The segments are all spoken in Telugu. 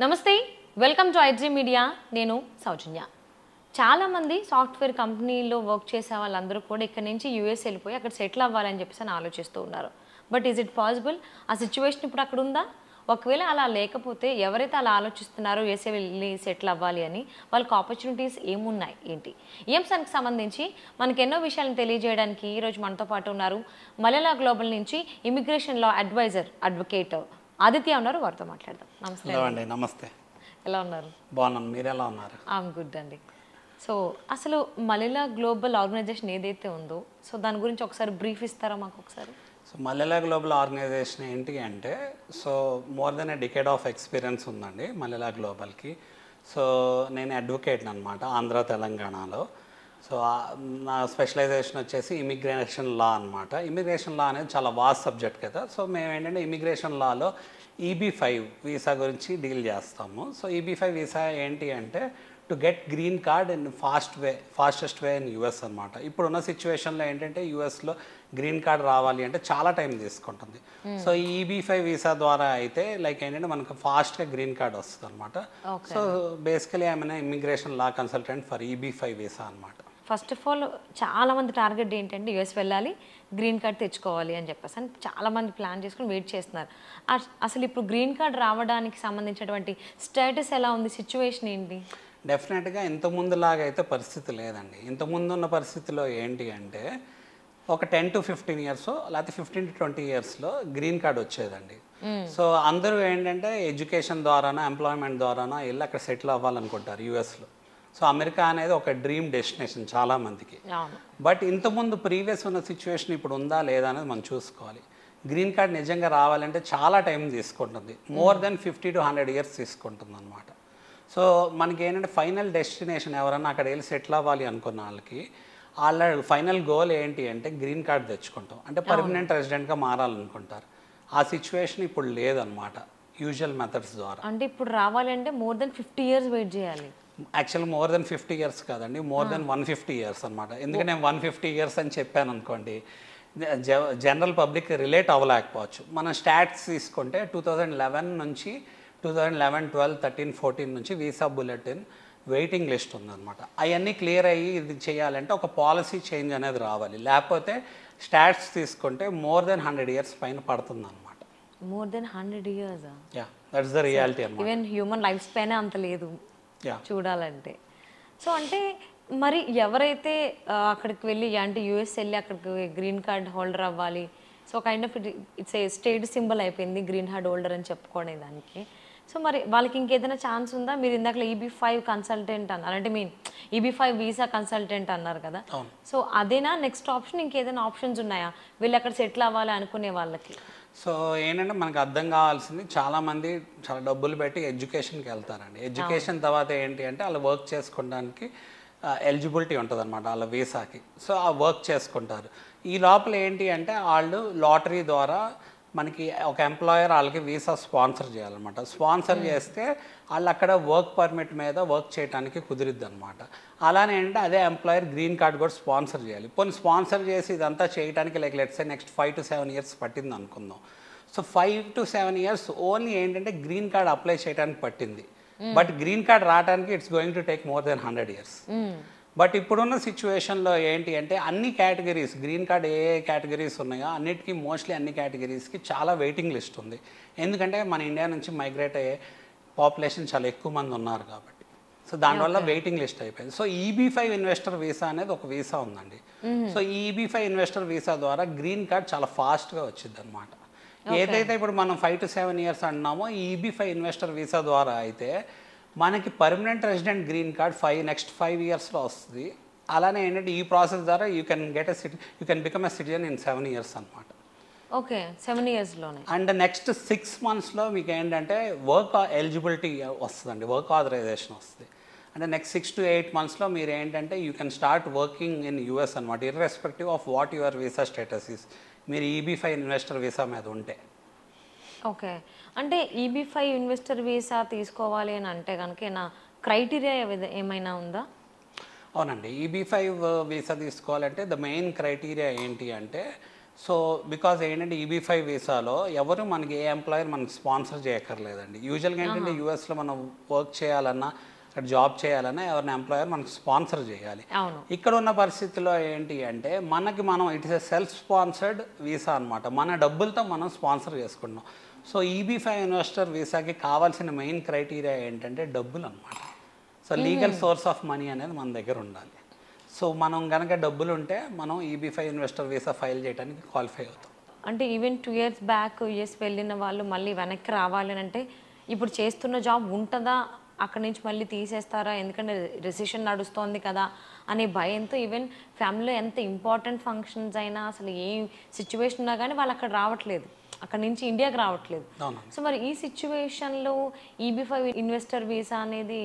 నమస్తే, వెల్కమ్ టు ఐజీ మీడియా. నేను సౌజన్య. చాలామంది సాఫ్ట్వేర్ కంపెనీలో వర్క్ చేసే వాళ్ళందరూ కూడా ఇక్కడ నుంచి యూఎస్ వెళ్ళిపోయి అక్కడ సెటిల్ అవ్వాలని చెప్పేసి అని ఆలోచిస్తూ ఉన్నారు. But is it possible? ఆ సిచ్యువేషన్ ఇప్పుడు అక్కడ ఉందా? ఒకవేళ అలా లేకపోతే ఎవరైతే అలా ఆలోచిస్తున్నారో యూఎస్ఏ వెళ్ళి సెటిల్ అవ్వాలి అని, వాళ్ళకి ఆపర్చునిటీస్ ఏమున్నాయి ఏంటి, ఈ అంశానికి సంబంధించి మనకు ఎన్నో విషయాలను తెలియజేయడానికి ఈరోజు మనతో పాటు ఉన్నారు మలయాళ గ్లోబల్ నుంచి ఇమిగ్రేషన్ లా అడ్వకేట్ ఆదిత్య ఉన్నారు. వారితో మాట్లాడదాం. నమస్తే అండి. నమస్తే. ఎలా ఉన్నారు? బాగున్నాను. మీరు ఎలా ఉన్నారు? ఐఎమ్ గుడ్ అండి. సో అసలు మలయాళ గ్లోబల్ ఆర్గనైజేషన్ ఏదైతే ఉందో, సో దాని గురించి ఒకసారి బ్రీఫ్ ఇస్తారా మాకు ఒకసారి? సో మలయాళ గ్లోబల్ ఆర్గనైజేషన్ ఏంటి అంటే, so more than a decade of experience ఉందండి మలయాళ గ్లోబల్కి. సో నేను అడ్వకేట్ని అనమాట ఆంధ్ర తెలంగాణలో. సో నా స్పెషలైజేషన్ వచ్చేసి ఇమిగ్రేషన్ లా అనమాట. ఇమిగ్రేషన్ లా అనేది చాలా వాస్ట్ సబ్జెక్ట్ కదా. సో మేము ఏంటంటే ఇమిగ్రేషన్ లాలో EB-5 వీసా గురించి డీల్ చేస్తాము. సో EB-5 వీసా ఏంటి అంటే to get green card in fastest way in US అనమాట. ఇప్పుడున్న సిచ్యువేషన్లో ఏంటంటే యూఎస్లో గ్రీన్ కార్డ్ రావాలి అంటే చాలా టైం తీసుకుంటుంది. సో ఈ EB-5 వీసా ద్వారా అయితే లైక్ ఏంటంటే మనకు ఫాస్ట్గా గ్రీన్ కార్డ్ వస్తుంది అనమాట. So basically I'm immigration law consultant for EB-5 visa అనమాట. ఫస్ట్ ఆఫ్ ఆల్ చాలామంది టార్గెట్ ఏంటంటే యూఎస్ వెళ్ళాలి, గ్రీన్ కార్డ్ తెచ్చుకోవాలి అని చెప్పేసి అని చాలామంది ప్లాన్ చేసుకుని వెయిట్ చేస్తున్నారు. అసలు ఇప్పుడు గ్రీన్ కార్డ్ రావడానికి సంబంధించినటువంటి స్టేటస్ ఎలా ఉంది, సిచ్యువేషన్ ఏంటి? డెఫినెట్గా ఇంతకుముందులాగా అయితే పరిస్థితి లేదండి. ఇంతకుముందు ఉన్న పరిస్థితిలో ఏంటి అంటే ఒక 10 to 15 years లేకపోతే 15 to 20 yearsలో గ్రీన్ కార్డ్ వచ్చేదండి. సో అందరూ ఏంటంటే ఎడ్యుకేషన్ ద్వారానో ఎంప్లాయ్మెంట్ ద్వారానో వెళ్ళి అక్కడ సెటిల్ అవ్వాలనుకుంటారు యూఎస్లో. సో అమెరికా అనేది ఒక డ్రీమ్ డెస్టినేషన్ చాలామందికి. బట్ ఇంతకుముందు ప్రీవియస్ ఉన్న సిచ్యువేషన్ ఇప్పుడు ఉందా లేదా అనేది మనం చూసుకోవాలి. గ్రీన్ కార్డ్ నిజంగా రావాలంటే చాలా టైం తీసుకుంటుంది. మోర్ దెన్ 50 to 100 years తీసుకుంటుంది అనమాట. సో మనకి ఏంటంటే ఫైనల్ డెస్టినేషన్ ఎవరన్నా అక్కడ వెళ్ళి సెటిల్ అవ్వాలి అనుకున్న వాళ్ళకి వాళ్ళ ఫైనల్ గోల్ ఏంటి అంటే గ్రీన్ కార్డ్ తెచ్చుకుంటాం అంటే పర్మనెంట్ రెసిడెంట్గా మారాలనుకుంటారు. ఆ సిచ్యువేషన్ ఇప్పుడు లేదనమాట యూజువల్ మెథడ్స్ ద్వారా. అంటే ఇప్పుడు రావాలంటే మోర్ దెన్ 50 years వెయిట్ చేయాలి. యాక్చువల్ మోర్ దెన్ 50 years కాదండి, మోర్ దెన్ 150 years అనమాట. ఎందుకంటే నేను 150 years అని చెప్పాను అనుకోండి, జనరల్ పబ్లిక్ రిలేట్ అవ్వలేకపోవచ్చు. మనం స్టాట్స్ తీసుకుంటే 2011 నుంచి 2011, 12, 13, 14 నుంచి వీసా బులెటిన్ వెయిటింగ్ లిస్ట్ ఉందన్నమాట. అవన్నీ క్లియర్ అయ్యి ఇది చేయాలంటే ఒక పాలసీ చేంజ్ అనేది రావాలి. లేకపోతే స్టాట్స్ తీసుకుంటే మోర్ దెన్ 100 years పైన పడుతుంది అనమాట. More then 100 years? Yeah, that's the reality అనమాట. ఈవెన్ హ్యూమన్ లైఫ్ స్పాన్ అంత లేదు చూడాలంటే. సో అంటే మరి ఎవరైతే అక్కడికి వెళ్ళి అంటే యూఎస్ వెళ్ళి అక్కడికి గ్రీన్ కార్డ్ హోల్డర్ అవ్వాలి, so kind of it's a state symbol అయిపోయింది గ్రీన్ కార్డ్ హోల్డర్ అని చెప్పుకోవడం దానికి. సో మరి వాళ్ళకి ఇంకేదైనా ఛాన్స్ ఉందా? మీరు ఇందాక EB-5 కన్సల్టెంట్ అన్నారు, అంటే మీన్ EB-5 వీసా కన్సల్టెంట్ అన్నారు కదా. సో అదేనా నెక్స్ట్ ఆప్షన్? ఇంకేదైనా ఆప్షన్స్ ఉన్నాయా వెళ్ళి అక్కడ సెటిల్ అవ్వాలి అనుకునే వాళ్ళకి? సో ఏంటంటే మనకు అర్థం కావాల్సింది, చాలామంది చాలా డబ్బులు పెట్టి ఎడ్యుకేషన్కి వెళ్తారండి. ఎడ్యుకేషన్ తర్వాత ఏంటి అంటే వాళ్ళు వర్క్ చేసుకోవడానికి ఎలిజిబిలిటీ ఉంటుంది అనమాట వాళ్ళ వీసాకి. సో ఆ వర్క్ చేసుకుంటారు. ఈ లోపల ఏంటి అంటే వాళ్ళు లాటరీ ద్వారా మనకి ఒక ఎంప్లాయర్ వాళ్ళకి వీసా స్పాన్సర్ చేయాలన్నమాట. స్పాన్సర్ చేస్తే వాళ్ళు అక్కడ వర్క్ పర్మిట్ మీద వర్క్ చేయడానికి కుదిరిద్ది అనమాట. అలానే అంటే అదే ఎంప్లాయర్ గ్రీన్ కార్డ్ కూడా స్పాన్సర్ చేయాలి. పోనీ స్పాన్సర్ చేసి ఇదంతా చేయడానికి like let's say next 5 to 7 years పట్టింది అనుకుందాం. సో 5 to 7 years ఓన్లీ ఏంటంటే గ్రీన్ కార్డ్ అప్లై చేయడానికి పట్టింది. బట్ గ్రీన్ కార్డ్ రావడానికి it's going to take more than 100 years. But ఇప్పుడున్న సిచ్యువేషన్లో ఏంటి అంటే అన్ని కేటగిరీస్ గ్రీన్ కార్డ్ ఏ కేటగిరీస్ ఉన్నాయో అన్నిటికీ మోస్ట్లీ అన్ని కేటగిరీస్కి చాలా వెయిటింగ్ లిస్ట్ ఉంది. ఎందుకంటే మన ఇండియా నుంచి మైగ్రేట్ అయ్యే పాపులేషన్ చాలా ఎక్కువ మంది ఉన్నారు కాబట్టి. సో దానివల్ల వెయిటింగ్ లిస్ట్ అయిపోయింది. సో EB-5 ఇన్వెస్టర్ వీసా అనేది ఒక వీసా ఉందండి. సో ఈ EB-5 ఇన్వెస్టర్ వీసా ద్వారా గ్రీన్ కార్డ్ చాలా ఫాస్ట్గా వచ్చింది అనమాట. ఏదైతే ఇప్పుడు మనం 5 to 7 years అంటున్నామో ఈ EB-5 ఇన్వెస్టర్ వీసా ద్వారా అయితే మనకి permanent resident green card next 5 yearsలో వస్తుంది. అలానే ఏంటంటే ఈ ప్రాసెస్ ద్వారా you can become a citizen in 7 years అనమాట. ఓకే, 7 yearsలోనే. అండ్ నెక్స్ట్ 6 monthsలో మీకు ఏంటంటే వర్క్ ఎలిజిబిలిటీ వస్తుందండి, వర్క్ ఆథరైజేషన్ వస్తుంది. అంటే నెక్స్ట్ 6 to 8 monthsలో మీరు ఏంటంటే you can start working in US అనమాట, irrespective of what your visa status is. మీరు EB-5 ఇన్వెస్టర్ వీసా మీద ఉంటే. ఓకే, అంటే EB-5 ఇన్వెస్టర్ వీసా తీసుకోవాలి అని అంటే కనుక నా క్రైటీరియా ఏమైనా ఉందా? అవునండి, EB-5 వీసా తీసుకోవాలంటే ద మెయిన్ క్రైటీరియా ఏంటి అంటే సో బికాజ్ ఏంటంటే EB-5 వీసాలో ఎవరు మనకి ఏ ఎంప్లాయర్ మనకి స్పాన్సర్ చేయక్కర్లేదండి. యూజువల్గా ఏంటంటే యూఎస్లో మనం వర్క్ చేయాలన్నా అక్కడ జాబ్ చేయాలన్నా ఎవరిని ఎంప్లాయర్ మనకు స్పాన్సర్ చేయాలి. ఇక్కడ ఉన్న పరిస్థితిలో ఏంటి అంటే మనం it is a self sponsored visa అనమాట. మన డబ్బులతో మనం స్పాన్సర్ చేసుకుంటున్నాం. సో EB-5 ఇన్వెస్టర్ వీసాకి కావాల్సిన మెయిన్ క్రైటీరియా ఏంటంటే డబ్బులు అనమాట. So legal source of money అనేది మన దగ్గర ఉండాలి. సో మనం కనుక డబ్బులు ఉంటే మనం EB-5 ఇన్వెస్టర్ వీసా ఫైల్ చేయడానికి క్వాలిఫై అవుతాం. అంటే ఈవెన్ 2 years బ్యాక్ యూఎస్ వెళ్ళిన వాళ్ళు మళ్ళీ వెనక్కి రావాలి అంటే ఇప్పుడు చేస్తున్న జాబ్ ఉంటుందా, అక్కడి నుంచి మళ్ళీ తీసేస్తారా, ఎందుకంటే రెసిషన్ నడుస్తోంది కదా అనే భయంతో ఈవెన్ ఫ్యామిలీలో ఎంత ఇంపార్టెంట్ ఫంక్షన్స్ అయినా అసలు ఏ సిచ్యువేషన్ ఉన్నా కానీ వాళ్ళు అక్కడ రావట్లేదు, అక్కడ నుంచి ఇండియాకి రావట్లేదు. సో మరి ఈ సిచ్యువేషన్లో EB-5 ఇన్వెస్టర్ వీసా అనేది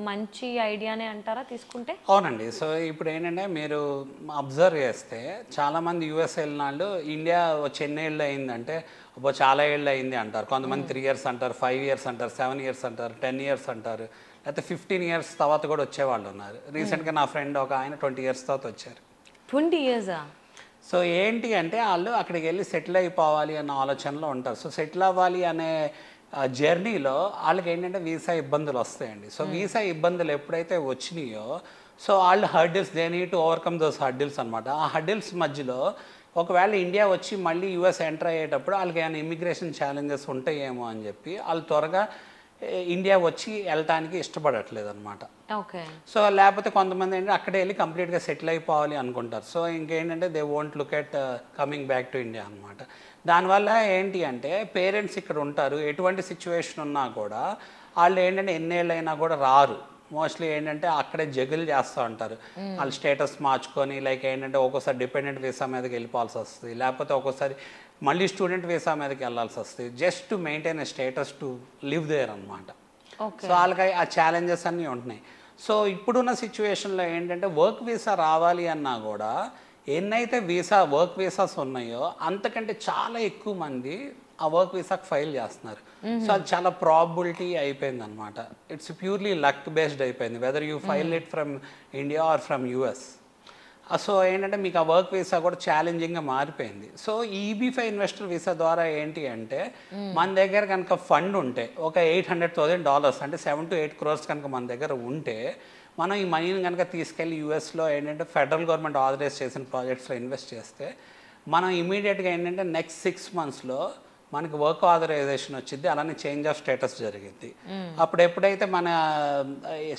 మంచి ఐడియానే అంటారా తీసుకుంటే? అవునండి. సో ఇప్పుడు ఏంటంటే మీరు అబ్జర్వ్ చేస్తే చాలామంది యూఎస్ వెళ్ళిన వాళ్ళు ఇండియా వచ్చి ఎన్ని ఏళ్ళు అయిందంటే చాలా ఏళ్ళు అయింది అంటారు. కొంతమంది 3 years అంటారు, 5 years అంటారు, 7 years అంటారు, 10 years అంటారు, లేకపోతే 15 years తర్వాత కూడా వచ్చేవాళ్ళు ఉన్నారు. రీసెంట్గా నా ఫ్రెండ్ ఒక ఆయన 20 years తర్వాత వచ్చారు. 20 years? సో ఏంటి అంటే వాళ్ళు అక్కడికి వెళ్ళి సెటిల్ అయిపోవాలి అన్న ఆలోచనలో ఉంటారు. సో సెటిల్ అవ్వాలి అనే జర్నీలో వాళ్ళకి ఏంటంటే వీసా ఇబ్బందులు వస్తాయండి. సో వీసా ఇబ్బందులు ఎప్పుడైతే వచ్చినాయో సో వాళ్ళు hurdles they need to overcome those hurdles అనమాట. ఆ హర్డిల్స్ మధ్యలో ఒకవేళ ఇండియా వచ్చి మళ్ళీ యూఎస్ ఎంటర్ అయ్యేటప్పుడు వాళ్ళకి ఏమైనా ఇమిగ్రేషన్ ఛాలెంజెస్ ఉంటాయేమో అని చెప్పి వాళ్ళు త్వరగా ఇండియా వచ్చి వెళ్ళటానికి ఇష్టపడట్లేదు అనమాట. ఓకే. సో లేకపోతే కొంతమంది ఏంటంటే అక్కడే వెళ్ళి కంప్లీట్గా సెటిల్ అయిపోవాలి అనుకుంటారు. సో ఇంకేంటంటే they won't look at coming back to India అనమాట. దానివల్ల ఏంటి అంటే పేరెంట్స్ ఇక్కడ ఉంటారు, ఎటువంటి సిచ్యువేషన్ ఉన్నా కూడా వాళ్ళు ఏంటంటే ఎన్నేళ్ళైనా కూడా రారు. మోస్ట్లీ ఏంటంటే అక్కడే జగులు చేస్తూ ఉంటారు. వాళ్ళు స్టేటస్ మార్చుకొని లైక్ ఏంటంటే ఒక్కోసారి డిపెండెంట్ వీసా మీదకి వెళ్ళిపోవాల్సి వస్తుంది, లేకపోతే ఒక్కోసారి మళ్ళీ స్టూడెంట్ వీసా మీదకి వెళ్ళాల్సి వస్తుంది, just to maintain a status to live there అనమాట. సో వాళ్ళకి ఆ ఛాలెంజెస్ అన్నీ ఉంటున్నాయి. సో ఇప్పుడున్న సిచ్యువేషన్లో ఏంటంటే వర్క్ వీసా రావాలి అన్నా కూడా ఎన్నైతే వర్క్ వీసాస్ ఉన్నాయో అంతకంటే చాలా ఎక్కువ మంది ఆ వర్క్ వీసాకి ఫైల్ చేస్తున్నారు. సో అది చాలా ప్రాబిలిటీ అయిపోయింది అనమాట. ఇట్స్ ప్యూర్లీ లక్ బేస్డ్ అయిపోయింది, whether you file it from India or from US. So ఏంటంటే మీకు ఆ వర్క్ వీసా కూడా ఛాలెంజింగ్గా మారిపోయింది. సో EB-5 ఇన్వెస్టర్ వీసా ద్వారా ఏంటి అంటే మన దగ్గర కనుక ఫండ్ ఉంటే ఒక $800,000 అంటే 7 to 8 crores కనుక మన దగ్గర ఉంటే మనం ఈ మనీని కనుక తీసుకెళ్ళి యూఎస్లో ఏంటంటే ఫెడరల్ గవర్నమెంట్ ఆథరైజ్ చేసిన ప్రాజెక్ట్స్లో ఇన్వెస్ట్ చేస్తే మనం ఇమీడియట్గా ఏంటంటే నెక్స్ట్ 6 monthsలో మనకి వర్క్ ఆథరైజేషన్ వచ్చింది, అలానే చేంజ్ ఆఫ్ స్టేటస్ జరిగింది. అప్పుడు ఎప్పుడైతే మన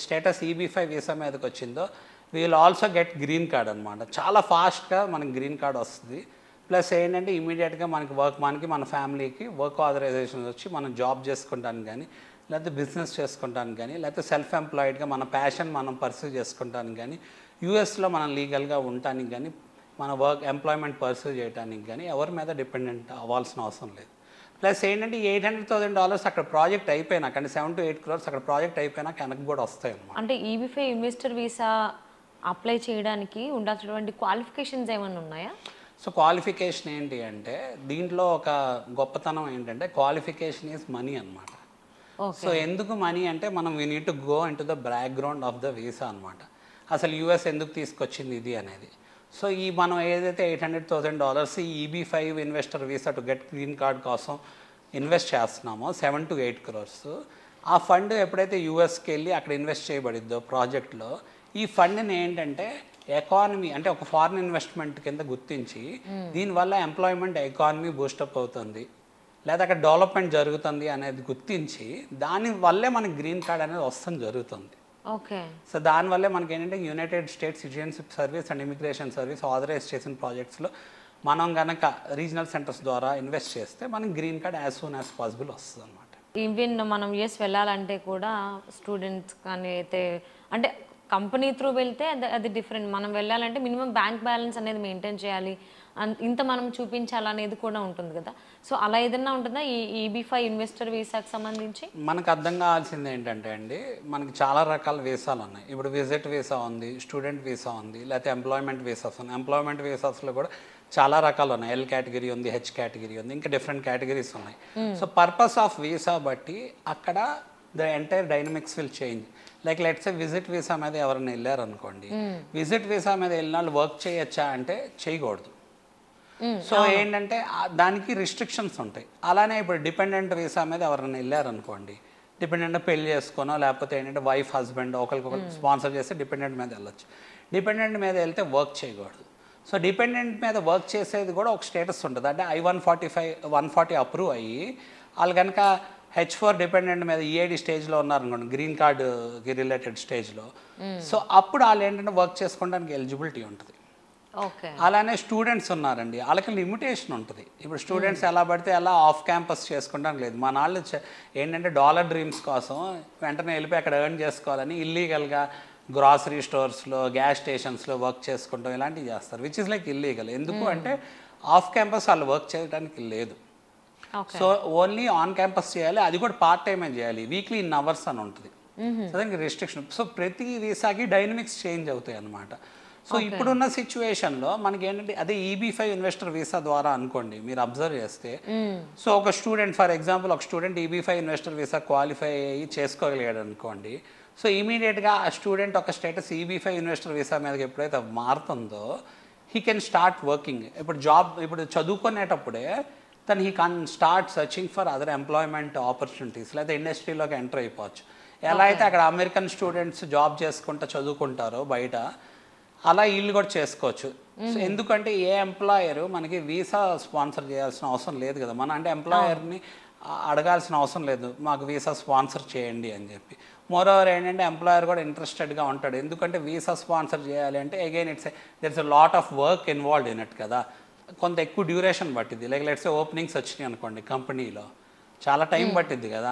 స్టేటస్ EB-5 వీసా మీదకి వచ్చిందో we'll also get green card అనమాట. చాలా ఫాస్ట్గా మనకి గ్రీన్ కార్డ్ వస్తుంది. ప్లస్ ఏంటంటే ఇమీడియట్గా మనకి మన ఫ్యామిలీకి వర్క్ ఆథరైజేషన్ వచ్చి మనం జాబ్ చేసుకుంటానికి కానీ, లేకపోతే బిజినెస్ చేసుకుంటానికి కానీ, లేకపోతే సెల్ఫ్ ఎంప్లాయిడ్గా మన ప్యాషన్ మనం పర్సూ చేసుకుంటానికి కానీ, యూఎస్లో మనం లీగల్గా ఉండటానికి కానీ, మన ఎంప్లాయ్మెంట్ పర్సూ చేయడానికి కానీ ఎవరి మీద డిపెండెంట్ అవ్వాల్సిన అవసరం లేదు. ప్లస్ ఏంటంటే $800,000 అక్కడ ప్రాజెక్ట్ అయిపోయినాక అంటే 7 to 8 crores అక్కడ ప్రాజెక్ట్ అయిపోయినాక వెనక్కి కూడా వస్తాయి అన్నమాట. అంటే EB-5 ఇన్వెస్టర్ వీసా అప్లై చేయడానికి ఉండాల్సినటువంటి క్వాలిఫికేషన్స్ ఏమైనా ఉన్నాయా? సో క్వాలిఫికేషన్ ఏంటి అంటే దీంట్లో ఒక గొప్పతనం ఏంటంటే క్వాలిఫికేషన్ ఈజ్ మనీ అనమాట. సో ఎందుకు మనీ అంటే మనం we need to go in to the background of the visa అనమాట. అసలు యూఎస్ ఎందుకు తీసుకొచ్చింది ఇది అనేది. సో మనం ఏదైతే $800,000 EB-5 investor visa to get green card కోసం ఇన్వెస్ట్ చేస్తున్నామో 7 to 8 crores, ఆ ఫండ్ ఎప్పుడైతే యూఎస్కి వెళ్ళి అక్కడ ఇన్వెస్ట్ చేయబడిద్దో ప్రాజెక్ట్లో ఈ ఫండ్ని ఏంటంటే ఎకానమీ అంటే ఒక ఫారిన్ ఇన్వెస్ట్మెంట్ కింద గుర్తించి దీనివల్ల ఎంప్లాయ్మెంట్ ఎకానమీ బూస్టప్ అవుతుంది లేదా అక్కడ డెవలప్మెంట్ జరుగుతుంది అనేది గుర్తించి దానివల్లే మనకి గ్రీన్ కార్డ్ అనేది వస్తుంది జరుగుతుంది. ఓకే. సో దానివల్లే మనకి ఏంటంటే United States citizenship service and immigration service authorize చేసిన ప్రాజెక్ట్స్లో మనం కనుక రీజనల్ సెంటర్స్ ద్వారా ఇన్వెస్ట్ చేస్తే మనకి green card as soon as possible వస్తుంది అనమాట. ఈవెన్ మనం యూఎస్ వెళ్ళాలంటే కూడా స్టూడెంట్స్ కానీ అయితే అంటే కంపెనీ త్రూ వెళ్తే అది డిఫరెంట్. మనం వెళ్ళాలంటే మినిమం బ్యాంక్ బ్యాలెన్స్ అనేది మెయింటైన్ చేయాలి, ఇంత మనం చూపించాలనేది కూడా ఉంటుంది కదా. సో అలా ఏదైనా ఉంటుందా ఈ EB-5 ఇన్వెస్టర్ వీసాకి సంబంధించి? మనకు అర్థం కావాల్సింది ఏంటంటే అండి మనకి చాలా రకాల వీసాలు ఉన్నాయి. ఇప్పుడు విజిట్ వీసా ఉంది, స్టూడెంట్ వీసా ఉంది, లేకపోతే ఎంప్లాయ్మెంట్ వీసాస్ ఉన్నాయి. ఎంప్లాయ్మెంట్ వీసాస్లో కూడా చాలా రకాలు ఉన్నాయి. L కేటగిరీ ఉంది, H కేటగిరీ ఉంది, ఇంకా డిఫరెంట్ కేటగిరీస్ ఉన్నాయి. సో పర్పస్ ఆఫ్ వీసా బట్టి అక్కడ the entire dynamics will change. Like let's visit visa మీద ఎవరైనా వెళ్ళారనుకోండి, విజిట్ వీసా మీద వెళ్ళిన వాళ్ళు వర్క్ చేయొచ్చా అంటే చేయకూడదు. సో ఏంటంటే దానికి రిస్ట్రిక్షన్స్ ఉంటాయి. అలానే ఇప్పుడు డిపెండెంట్ వీసా మీద ఎవరైనా వెళ్ళారనుకోండి, డిపెండెంట్ పెళ్లి చేసుకోనో లేకపోతే ఏంటంటే వైఫ్ హస్బెండ్ ఒకరికొకరు స్పాన్సర్ చేస్తే డిపెండెంట్ మీద వెళ్ళొచ్చు. డిపెండెంట్ మీద వెళ్తే వర్క్ చేయకూడదు. సో డిపెండెంట్ మీద వర్క్ చేసేది కూడా ఒక స్టేటస్ ఉంటుంది. అంటే I-140 అప్రూవ్ అయ్యి వాళ్ళు కనుక H4 డిపెండెంట్ మీద EAD స్టేజ్లో ఉన్నారనుకోండి, గ్రీన్ కార్డుకి రిలేటెడ్ స్టేజ్లో, సో అప్పుడు వాళ్ళు ఏంటంటే వర్క్ చేసుకోవడానికి ఎలిజిబిలిటీ ఉంటుంది. అలానే స్టూడెంట్స్ ఉన్నారండి, వాళ్ళకి లిమిటేషన్ ఉంటుంది. ఇప్పుడు స్టూడెంట్స్ ఎలా పడితే అలా ఆఫ్ క్యాంపస్ చేసుకోవడానికి లేదు. మన వాళ్ళు ఏంటంటే డాలర్ డ్రీమ్స్ కోసం వెంటనే వెళ్ళిపోయి అక్కడ ఎర్న్ చేసుకోవాలని ఇల్లీగల్గా గ్రాసరీ స్టోర్స్లో, గ్యాస్ స్టేషన్స్లో వర్క్ చేసుకుంటాం, ఇలాంటివి చేస్తారు, విచ్ ఇస్ లైక్ ఇల్లీగల్. ఎందుకు అంటే ఆఫ్ క్యాంపస్ వాళ్ళు వర్క్ చేయడానికి లేదు. సో ఓన్లీ ఆన్ క్యాంపస్ చేయాలి, అది కూడా పార్ట్ టైమే చేయాలి, వీక్లీ ఇన్ అవర్స్ అని ఉంటుంది. సో దానికి రిస్ట్రిక్షన్. సో ప్రతి వీసాకి డైనమిక్స్ చేంజ్ అవుతాయి అన్నమాట. సో ఇప్పుడున్న సిచ్యువేషన్లో మనకి ఏంటంటే అదే EB-5 ఇన్వెస్టర్ వీసా ద్వారా అనుకోండి, మీరు అబ్జర్వ్ చేస్తే, సో ఒక స్టూడెంట్ ఫర్ ఎగ్జాంపుల్ ఒక student EB-5 investor visa qualify అయ్యి చేసుకోగలిగాడు అనుకోండి. సో ఇమీడియట్గా ఆ స్టూడెంట్ ఒక స్టేటస్ EB-5 ఇన్వెస్టర్ వీసా మీదకి ఎప్పుడైతే మారుతుందో హీ కెన్ స్టార్ట్ వర్కింగ్. ఇప్పుడు చదువుకునేటప్పుడే he can start searching for other employment opportunities, లేదా ఇండస్ట్రీలోకి ఎంటర్ అయిపోవచ్చు. ఎలా అయితే అక్కడ అమెరికన్ స్టూడెంట్స్ జాబ్ చేసుకుంటూ చదువుకుంటారో బయట, అలా వీళ్ళు కూడా చేసుకోవచ్చు. సో ఎందుకంటే ఏ ఎంప్లాయర్ మనకి వీసా స్పాన్సర్ చేయాల్సిన అవసరం లేదు కదా. అంటే ఎంప్లాయర్ని అడగాల్సిన అవసరం లేదు మాకు వీసా స్పాన్సర్ చేయండి అని చెప్పి. మోరోవర్ ఏంటంటే ఎంప్లాయర్ కూడా ఇంట్రెస్టెడ్గా ఉంటాడు, ఎందుకంటే వీసా స్పాన్సర్ చేయాలి అంటే again there is a lot of work involved in it కదా. కొంత ఎక్కువ డ్యూరేషన్ పట్టింది. లెట్స్ ఓపెనింగ్స్ వచ్చినాయి అనుకోండి కంపెనీలో, చాలా టైం పట్టింది కదా.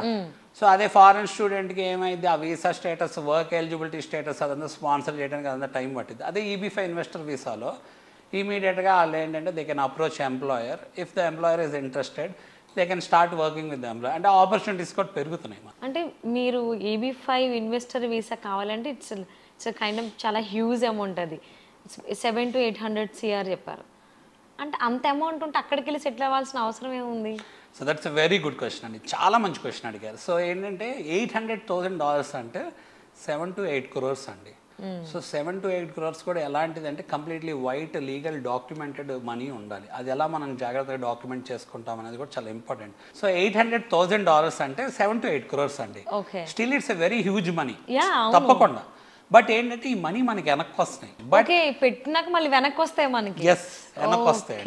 సో అదే ఫారెన్ స్టూడెంట్కి ఏమైంది, ఆ visa status, work eligibility status అదంతా స్పాన్సర్ చేయడానికి అదంతా టైం పట్టింది. అదే EB-5 ఇన్వెస్టర్ వీసాలో ఇమీడియట్గా వాళ్ళు ఏంటంటే they can approach employer, if the employer is interested they can start working with the employer. అంటే ఆపర్చునిటీస్ కూడా పెరుగుతున్నాయి. అంటే మీరు EB-5 ఇన్వెస్టర్ వీసా కావాలంటే ఇట్స్ కైండ్ ఆఫ్ చాలా హ్యూజ్ అమౌంట్. అది 700 to 800 CR చెప్పారు. అంటే అంత అమౌంట్ ఉంటే అక్కడికి వెళ్ళి సెటిల్ అవ్వాల్సిన అవసరం ఏముంది? So that's a very good question అండి, చాలా మంచి క్వశ్చన్ అడిగారు. సో ఏంటంటే $800,000 అంటే 7 to 8 crores అండి. సో 7 to 8 crores కూడా ఎలాంటిది అంటే completely white legal documented money ఉండాలి. అది ఎలా మనం జాగ్రత్తగా డాక్యుమెంట్ చేసుకుంటాం అనేది కూడా చాలా ఇంపార్టెంట్. సో $800,000 అంటే 7 to 8 crores అండి. Still it's a very huge money, తప్పకుండా. బట్ ఏంటంటే ఈ మనీ మనకి వెనక్కి వస్తున్నాయి. బట్ పెట్టినాక మళ్ళీ వెనక్కి వస్తాయి మనకి. ఎస్, వెనక్కి వస్తాయి.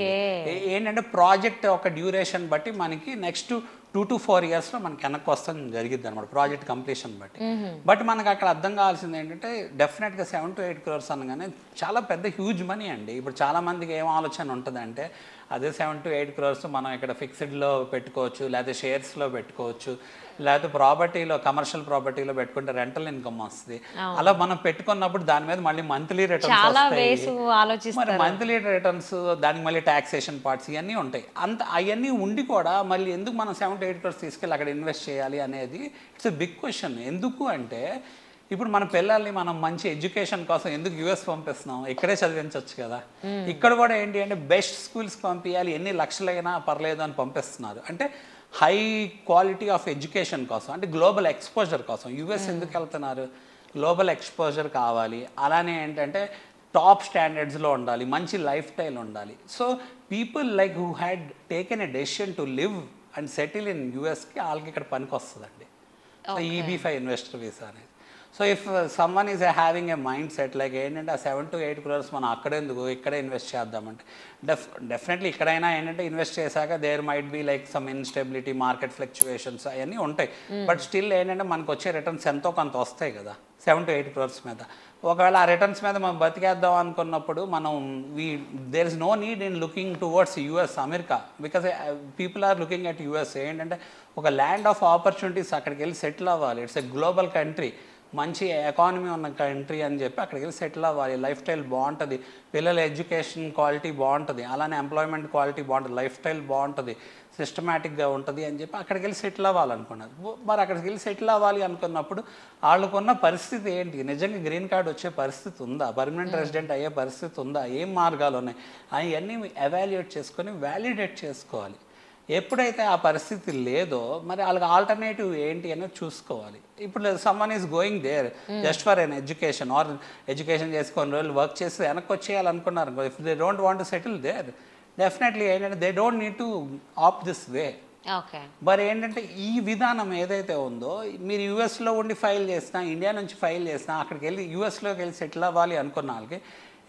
ఏంటంటే ప్రాజెక్ట్ ఒక డ్యూరేషన్ బట్టి మనకి నెక్స్ట్ 2 to 4 yearsలో మనకి వెనక్కి వస్తాం జరిగిద్ది అనమాట, ప్రాజెక్ట్ కంప్లీషన్ బట్టి. బట్ మనకు అక్కడ అర్థం కావాల్సింది ఏంటంటే డెఫినెట్గా 7 to 8 crores అనగానే చాలా పెద్ద హ్యూజ్ మనీ అండి. ఇప్పుడు చాలా మందికి ఏం ఆలోచన ఉంటుంది అంటే అదే 7 to 8 crores మనం ఇక్కడ ఫిక్స్డ్లో పెట్టుకోవచ్చు, లేకపోతే షేర్స్లో పెట్టుకోవచ్చు, లేకపోతే ప్రాపర్టీలో, కమర్షియల్ ప్రాపర్టీలో పెట్టుకుంటే రెంటల్ ఇన్కమ్ వస్తుంది. అలా మనం పెట్టుకున్నప్పుడు దాని మీద మళ్ళీ మంత్లీ రిటర్న్స్ వస్తాయి. మరి మంత్లీ రిటర్న్స్, దానికి మళ్ళీ టాక్సేషన్ పార్ట్స్ ఇవన్నీ ఉంటాయి. అవన్నీ ఉండి కూడా మళ్ళీ ఎందుకు మనం 7 to 8 crores తీసుకెళ్ళి అక్కడ ఇన్వెస్ట్ చేయాలి అనేది ఇట్స్ ఎ బిగ్ క్వశ్చన్. ఎందుకు అంటే ఇప్పుడు మన పిల్లల్ని మనం మంచి ఎడ్యుకేషన్ కోసం ఎందుకు US పంపిస్తున్నాం, ఇక్కడే చదివించవచ్చు కదా. ఇక్కడ కూడా ఏంటి అంటే బెస్ట్ స్కూల్స్కి పంపించాలి, ఎన్ని లక్షలైనా పర్లేదు అని పంపిస్తున్నారు. అంటే హై క్వాలిటీ ఆఫ్ ఎడ్యుకేషన్ కోసం, అంటే గ్లోబల్ ఎక్స్పోజర్ కోసం US ఎందుకు వెళ్తున్నారు, గ్లోబల్ ఎక్స్పోజర్ కావాలి. అలానే ఏంటంటే టాప్ స్టాండర్డ్స్లో ఉండాలి, మంచి లైఫ్ స్టైల్ ఉండాలి. So people like who had taken a decision to live and settle in USకి వాళ్ళకి ఇక్కడ పనికి వస్తుందండి. సో EB-5 ఇన్వెస్టర్ వీసా అనేది. So if someone is having a mindset like ఏంటంటే ఆ 7 to 8 crores మనం అక్కడెందుకు, ఇక్కడే ఇన్వెస్ట్ చేద్దామంటే డెఫినెట్లీ ఇక్కడైనా ఏంటంటే ఇన్వెస్ట్ చేశాక there might be like some instability, market fluctuations అవన్నీ ఉంటాయి. బట్ స్టిల్ ఏంటంటే మనకు వచ్చే రిటర్న్స్ ఎంతో కొంత వస్తాయి కదా 7 to 8 crores మీద. ఒకవేళ ఆ రిటర్న్స్ మీద మనం బతికేద్దాం అనుకున్నప్పుడు మనం there is no need in looking towards US, America, because people are looking at US. ఏంటంటే ఒక ల్యాండ్ ఆఫ్ ఆపర్చునిటీస్, అక్కడికి వెళ్ళి సెటిల్ అవ్వాలి. ఇట్స్ ఎ గ్లోబల్ కంట్రీ, మంచి ఎకానమీ ఉన్న కంట్రీ అని చెప్పి అక్కడికి వెళ్ళి సెటిల్ అవ్వాలి. లైఫ్ స్టైల్ బాగుంటుంది, పిల్లల ఎడ్యుకేషన్ క్వాలిటీ బాగుంటుంది, అలానే ఎంప్లాయ్మెంట్ క్వాలిటీ బాగుంటుంది, లైఫ్ స్టైల్ బాగుంటుంది, సిస్టమేటిక్గా ఉంటుంది అని చెప్పి అక్కడికి వెళ్ళి సెటిల్ అవ్వాలనుకున్నారు. మరి అక్కడికి వెళ్ళి సెటిల్ అవ్వాలి అనుకున్నప్పుడు వాళ్ళకున్న పరిస్థితి ఏంటి, నిజంగా గ్రీన్ కార్డ్ వచ్చే పరిస్థితి ఉందా, పర్మనెంట్ రెసిడెంట్ అయ్యే పరిస్థితి ఉందా, ఏం మార్గాలు ఉన్నాయి, అవన్నీ ఎవాల్యుయేట్ చేసుకొని వ్యాలిడేట్ చేసుకోవాలి. ఎప్పుడైతే ఆ పరిస్థితి లేదో మరి వాళ్ళకి ఆల్టర్నేటివ్ ఏంటి అనేది చూసుకోవాలి. ఇప్పుడు someone is going there just for an education or education చేసి కొన్ని రోజులు వర్క్ చేసి వెనక్కి వచ్చేయాలనుకున్నారు. If they don't want to settle there, definitely ఏంటంటే they don't need to opt this way. Okay. మరి ఏంటంటే ఈ విధానం ఏదైతే ఉందో మీరు యూఎస్లో ఉండి ఫైల్ చేసినా, ఇండియా నుంచి ఫైల్ చేసినా, అక్కడికి వెళ్ళి యూఎస్లోకి వెళ్ళి సెటిల్ అవ్వాలి అనుకున్న వాళ్ళకి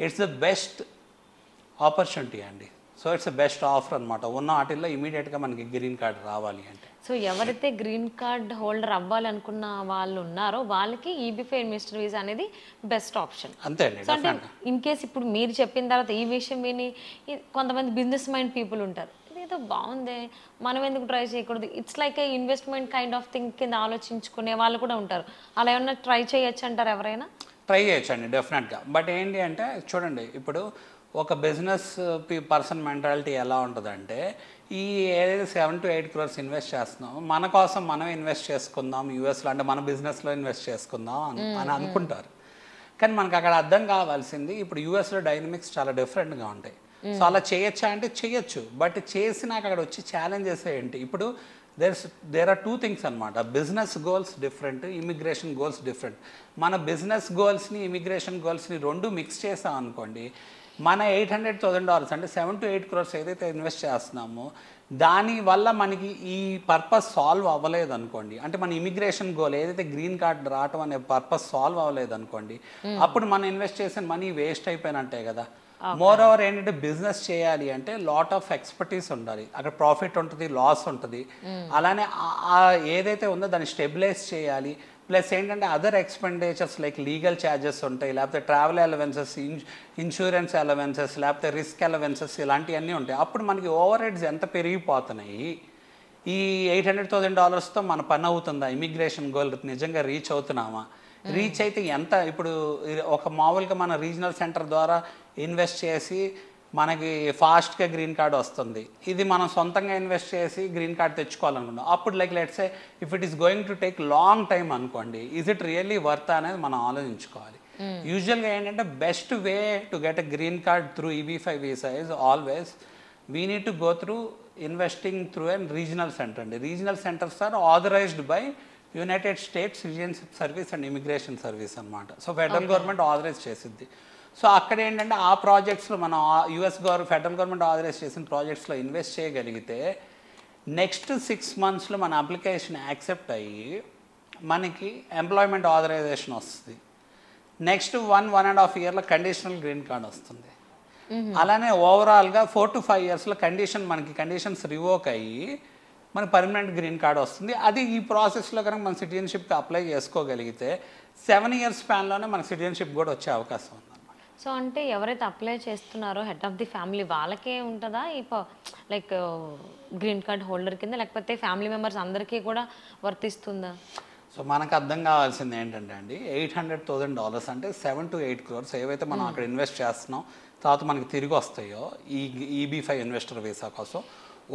ఇట్స్ ద బెస్ట్ ఆపర్చునిటీ అండి. సో ఇట్స్ బెస్ట్ ఆఫర్ అనమాట. ఉన్న వాటిల్లో ఇమీడియట్గా మనకి గ్రీన్ కార్డ్ రావాలి అంటే. సో ఎవరైతే గ్రీన్ కార్డ్ హోల్డర్ అవ్వాలనుకున్న వాళ్ళు ఉన్నారో వాళ్ళకి ఈబీ5 ఇన్వెస్టర్ వీసా అనేది బెస్ట్ ఆప్షన్. అంతే అండి. సో అంటే ఇన్ కేస్ ఇప్పుడు మీరు చెప్పిన తర్వాత ఈ విషయం విని కొంతమంది బిజినెస్ మైండ్ పీపుల్ ఉంటారు, ఇదేదో బాగుంది మనం ఎందుకు ట్రై చేయకూడదు, it's like A investment kind of thing కింద ఆలోచించుకునే వాళ్ళు కూడా ఉంటారు. అలా ఏమన్నా ట్రై చేయొచ్చు అంటారు ఎవరైనా? ట్రై చేయొచ్చండి డెఫినెట్గా. బట్ ఏంటి అంటే చూడండి, ఇప్పుడు ఒక బిజినెస్ పర్సన్ మెంటాలిటీ ఎలా ఉంటుందంటే, ఈ ఏదైతే 7 to 8 crores ఇన్వెస్ట్ చేస్తున్నాం మన కోసం మనం ఇన్వెస్ట్ చేసుకుందాం యూఎస్లో, అంటే మన బిజినెస్లో ఇన్వెస్ట్ చేసుకుందాం అని అనుకుంటారు. కానీ మనకు అక్కడ అర్థం కావాల్సింది, ఇప్పుడు యూఎస్లో డైనమిక్స్ చాలా డిఫరెంట్గా ఉంటాయి. సో అలా చేయొచ్చా అంటే చేయొచ్చు, బట్ చేసినాక అక్కడ వచ్చి ఛాలెంజెస్ ఏంటి? ఇప్పుడు దేర్ ఆర్ 2 things అనమాట. Business goals different, immigration goals different. మన బిజినెస్ గోల్స్ని ఇమిగ్రేషన్ గోల్స్ని రెండు మిక్స్ చేసాం అనుకోండి, మన $800,000 అంటే 7 to 8 crores ఏదైతే ఇన్వెస్ట్ చేస్తున్నామో దానివల్ల మనకి ఈ పర్పస్ సాల్వ్ అవ్వలేదు అనుకోండి, అంటే మన ఇమిగ్రేషన్ గోల్ ఏదైతే గ్రీన్ కార్డ్ రావటం అనే పర్పస్ సాల్వ్ అవ్వలేదు అనుకోండి, అప్పుడు మనం ఇన్వెస్ట్ చేసిన మనీ వేస్ట్ అయిపోయినట్టే కదా. మోర్ ఓవర్ ఏంటంటే బిజినెస్ చేయాలి అంటే లాట్ ఆఫ్ ఎక్స్పర్టీస్ ఉండాలి. అక్కడ ప్రాఫిట్ ఉంటుంది, లాస్ ఉంటుంది. అలానే ఏదైతే ఉందో దాన్ని స్టెబిలైజ్ చేయాలి. ప్లస్ ఏంటంటే other expenditures like legal charges ఉంటాయి, లేకపోతే ట్రావెల్ అలవెన్సెస్, ఇన్సూరెన్స్ అలవెన్సెస్, లేకపోతే రిస్క్ అలవెన్సెస్, ఇలాంటివన్నీ ఉంటాయి. అప్పుడు మనకి ఓవర్ హెడ్స్ ఎంత పెరిగిపోతున్నాయి. ఈ $800,000తో మన పని అవుతుందా? ఇమిగ్రేషన్ గోల్ నిజంగా రీచ్ అవుతున్నామా? రీచ్ అయితే ఎంత? ఇప్పుడు ఒక మామూలుగా మన రీజనల్ సెంటర్ ద్వారా ఇన్వెస్ట్ చేసి మనకి ఫాస్ట్గా గ్రీన్ కార్డ్ వస్తుంది. ఇది మనం సొంతంగా ఇన్వెస్ట్ చేసి గ్రీన్ కార్డ్ తెచ్చుకోవాలనుకున్నాం. అప్పుడు like let's say if it is going to take long time అనుకోండి, ఈజ్ ఇట్ రియల్లీ వర్త్ అనేది మనం ఆలోచించుకోవాలి. యూజువల్గా ఏంటంటే best way to get a green card through EB5 visa is always we need to go through investing through and regional centre అండి. Regional centres are authorised by United States citizenship service and immigration service అనమాట. సో ఫెడరల్ గవర్నమెంట్ ఆథరైజ్ చేసిద్ది. సో అక్కడ ఏంటంటే ఆ ప్రాజెక్ట్స్లో మనం ఫెడరల్ గవర్నమెంట్ ఆథరైజ్ చేసిన ప్రాజెక్ట్స్లో ఇన్వెస్ట్ చేయగలిగితే నెక్స్ట్ 6 monthsలో మన అప్లికేషన్ యాక్సెప్ట్ అయ్యి మనకి ఎంప్లాయ్మెంట్ ఆథరైజేషన్ వస్తుంది. నెక్స్ట్ 1.5 yearలో కండిషనల్ గ్రీన్ కార్డ్ వస్తుంది. అలానే ఓవరాల్గా 4 to 5 yearsలో కండిషన్స్ రివోక్ అయ్యి మనకి పర్మనెంట్ గ్రీన్ కార్డ్ వస్తుంది. అది ఈ ప్రాసెస్లో కనుక మన సిటిజన్షిప్కి అప్లై చేసుకోగలిగితే 7 years స్పాన్లోనే మన సిటిజన్షిప్ కూడా వచ్చే అవకాశం ఉంది. సో అంటే ఎవరైతే అప్లై చేస్తున్నారో హెడ్ ఆఫ్ ది ఫ్యామిలీ వాళ్ళకే ఉంటుందా లైక్ గ్రీన్ కార్డ్ హోల్డర్ కింద, లేకపోతే ఫ్యామిలీ మెంబర్స్ అందరికీ కూడా వర్తిస్తుందా? సో మనకు అర్థం కావాల్సింది ఏంటంటే అండి, $800,000 అంటే 7 to 8 crores ఏవైతే మనం అక్కడ ఇన్వెస్ట్ చేస్తున్నాం తర్వాత మనకి తిరిగి వస్తాయో ఈ EB5 ఇన్వెస్టర్ వీసా కోసం,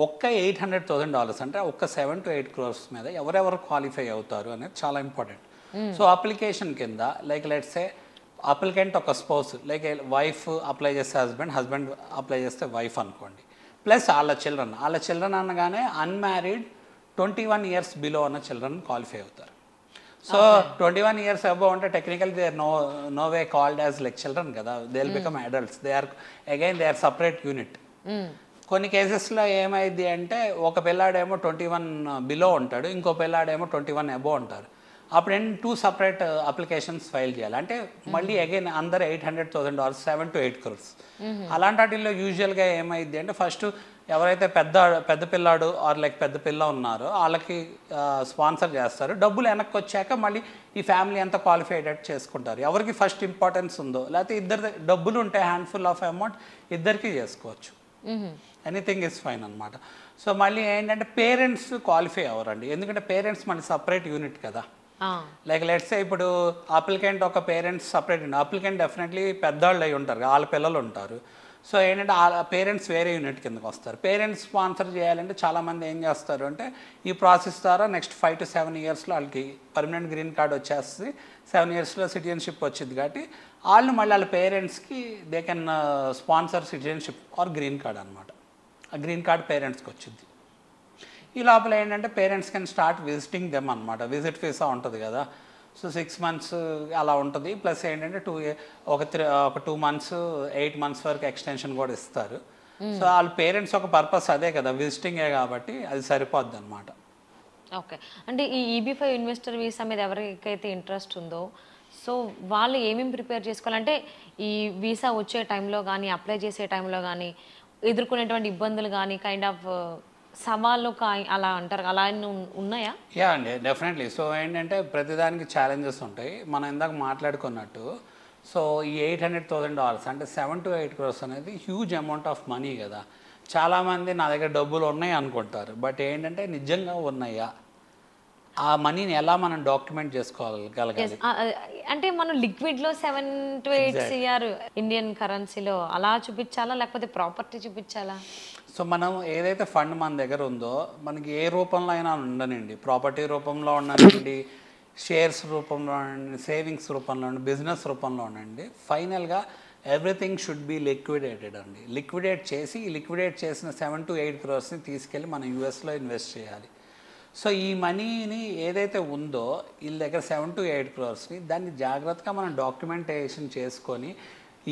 ఒక్క $800,000 అంటే ఒక్క 7 to 8 crores మీద ఎవరెవరు క్వాలిఫై అవుతారు అనేది చాలా ఇంపార్టెంట్. సో అప్లికేషన్ కింద లైక్ లెట్స్ సే అప్లికెంట్ ఒక స్పౌస్, లైక్ వైఫ్ అప్లై చేస్తే హస్బెండ్ అప్లై చేస్తే వైఫ్ అనుకోండి, ప్లస్ వాళ్ళ చిల్డ్రన్ అనగానే అన్మ్యారీడ్ 21 years బిలో ఉన్న చిల్డ్రన్ క్వాలిఫై అవుతారు. సో 21 years అబోవ్ అంటే technical they are no way called as like children కదా, they will become adults. They are separate unit. కొన్ని కేసెస్లో ఏమైంది అంటే ఒక పిల్లాడేమో 21 బిలో ఉంటాడు, ఇంకో పిల్లాడేమో 21 అబోవ్ ఉంటారు. అప్పుడు ఏంటి 2 separate అప్లికేషన్స్ ఫైల్ చేయాలి. అంటే మళ్ళీ అగైన్ అందరు $800,000 7 to 8 crores. అలాంటి వాటిల్లో యూజువల్గా ఏమైంది అంటే ఫస్ట్ ఎవరైతే పెద్ద పిల్లాడు ఆర్ లైక్ పెద్ద పిల్ల ఉన్నారో వాళ్ళకి స్పాన్సర్ చేస్తారు. డబ్బులు వెనక్కి వచ్చాక మళ్ళీ ఈ ఫ్యామిలీ అంతా క్వాలిఫైడ్ చేసుకుంటారు. ఎవరికి ఫస్ట్ ఇంపార్టెన్స్ ఉందో, లేకపోతే ఇద్దరు డబ్బులు ఉంటే హ్యాండ్ఫుల్ ఆఫ్ అమౌంట్ ఇద్దరికి చేసుకోవచ్చు. ఎనీథింగ్ ఇస్ ఫైన్ అనమాట. సో మళ్ళీ ఏంటంటే పేరెంట్స్ క్వాలిఫై అవ్వరండి, ఎందుకంటే పేరెంట్స్ మన సపరేట్ యూనిట్ కదా. లైక్ లెట్స్ ఇప్పుడు అప్లికెంట్ ఒక parents separate unit, applicant definitely పెద్దవాళ్ళు అయి ఉంటారు, వాళ్ళ పిల్లలు ఉంటారు. సో ఏంటంటే ఆ పేరెంట్స్ వేరే యూనిట్ కిందకి వస్తారు. పేరెంట్స్ స్పాన్సర్ చేయాలంటే చాలామంది ఏం చేస్తారు అంటే ఈ ప్రాసెస్ ద్వారా నెక్స్ట్ 5 to 7 yearsలో వాళ్ళకి పర్మనెంట్ గ్రీన్ కార్డ్ వచ్చేస్తుంది. 7 yearsలో సిటిజన్షిప్ వచ్చింది కాబట్టి వాళ్ళు మళ్ళీ వాళ్ళ పేరెంట్స్కి they can sponsor citizenship or green card అనమాట. ఆ గ్రీన్ కార్డ్ పేరెంట్స్కి వచ్చింది. ఈ లోపల ఏంటంటే parents can start visiting them అనమాట. విజిట్ వీసా ఉంటుంది కదా, సో 6 months అలా ఉంటుంది. ప్లస్ ఏంటంటే ఒక 2 months 8 months వరకు ఎక్స్టెన్షన్ కూడా ఇస్తారు. సో వాళ్ళ పేరెంట్స్ ఒక పర్పస్ అదే కదా, విజిటింగే కాబట్టి అది సరిపోద్ది అనమాట. ఓకే. అంటే ఈ EB-5 ఇన్వెస్టర్ వీసా మీద ఎవరికైతే ఇంట్రెస్ట్ ఉందో సో వాళ్ళు ఏమేమి ప్రిపేర్ చేసుకోవాలంటే ఈ వీసా వచ్చే టైంలో కానీ అప్లై చేసే టైంలో కానీ ఎదుర్కొనేటువంటి ఇబ్బందులు కానీ కైండ్ ఆఫ్ సవాళ్ళు అలా అంటారు అలా ఉన్నాయా? యా అండి, డెఫినెట్లీ. సో ఏంటంటే ప్రతిదానికి ఛాలెంజెస్ ఉంటాయి. మనం ఇందాక మాట్లాడుకున్నట్టు సో ఈ $800,000 అంటే 7 to 8 crores అనేది హ్యూజ్ అమౌంట్ ఆఫ్ మనీ కదా. చాలామంది నా దగ్గర డబ్బులు ఉన్నాయి అనుకుంటారు, బట్ ఏంటంటే నిజంగా ఉన్నాయా, ఆ మనీని ఎలా మనం డాక్యుమెంట్ చేసుకోగలగాలి. అంటే మనం లిక్విడ్లో 7 to 8 CR ఇండియన్ కరెన్సీలో అలా చూపించాలా లేకపోతే ప్రాపర్టీ చూపించాలా? సో మనం ఏదైతే ఫండ్ మన దగ్గర ఉందో మనకి ఏ రూపంలో అయినా ఉండనండి, ప్రాపర్టీ రూపంలో ఉండనండి, షేర్స్ రూపంలో ఉండండి, సేవింగ్స్ రూపంలో ఉండండి, బిజినెస్ రూపంలో ఉండండి, ఫైనల్గా ఎవ్రీథింగ్ షుడ్ బి లిక్విడేటెడ్ అండి. లిక్విడేట్ చేసిన 7 to 8 crores తీసుకెళ్ళి మనం యూఎస్లో ఇన్వెస్ట్ చేయాలి. సో ఈ మనీని ఏదైతే ఉందో వీళ్ళ దగ్గర 7 to 8 crores దాన్ని జాగ్రత్తగా మనం డాక్యుమెంటేషన్ చేసుకొని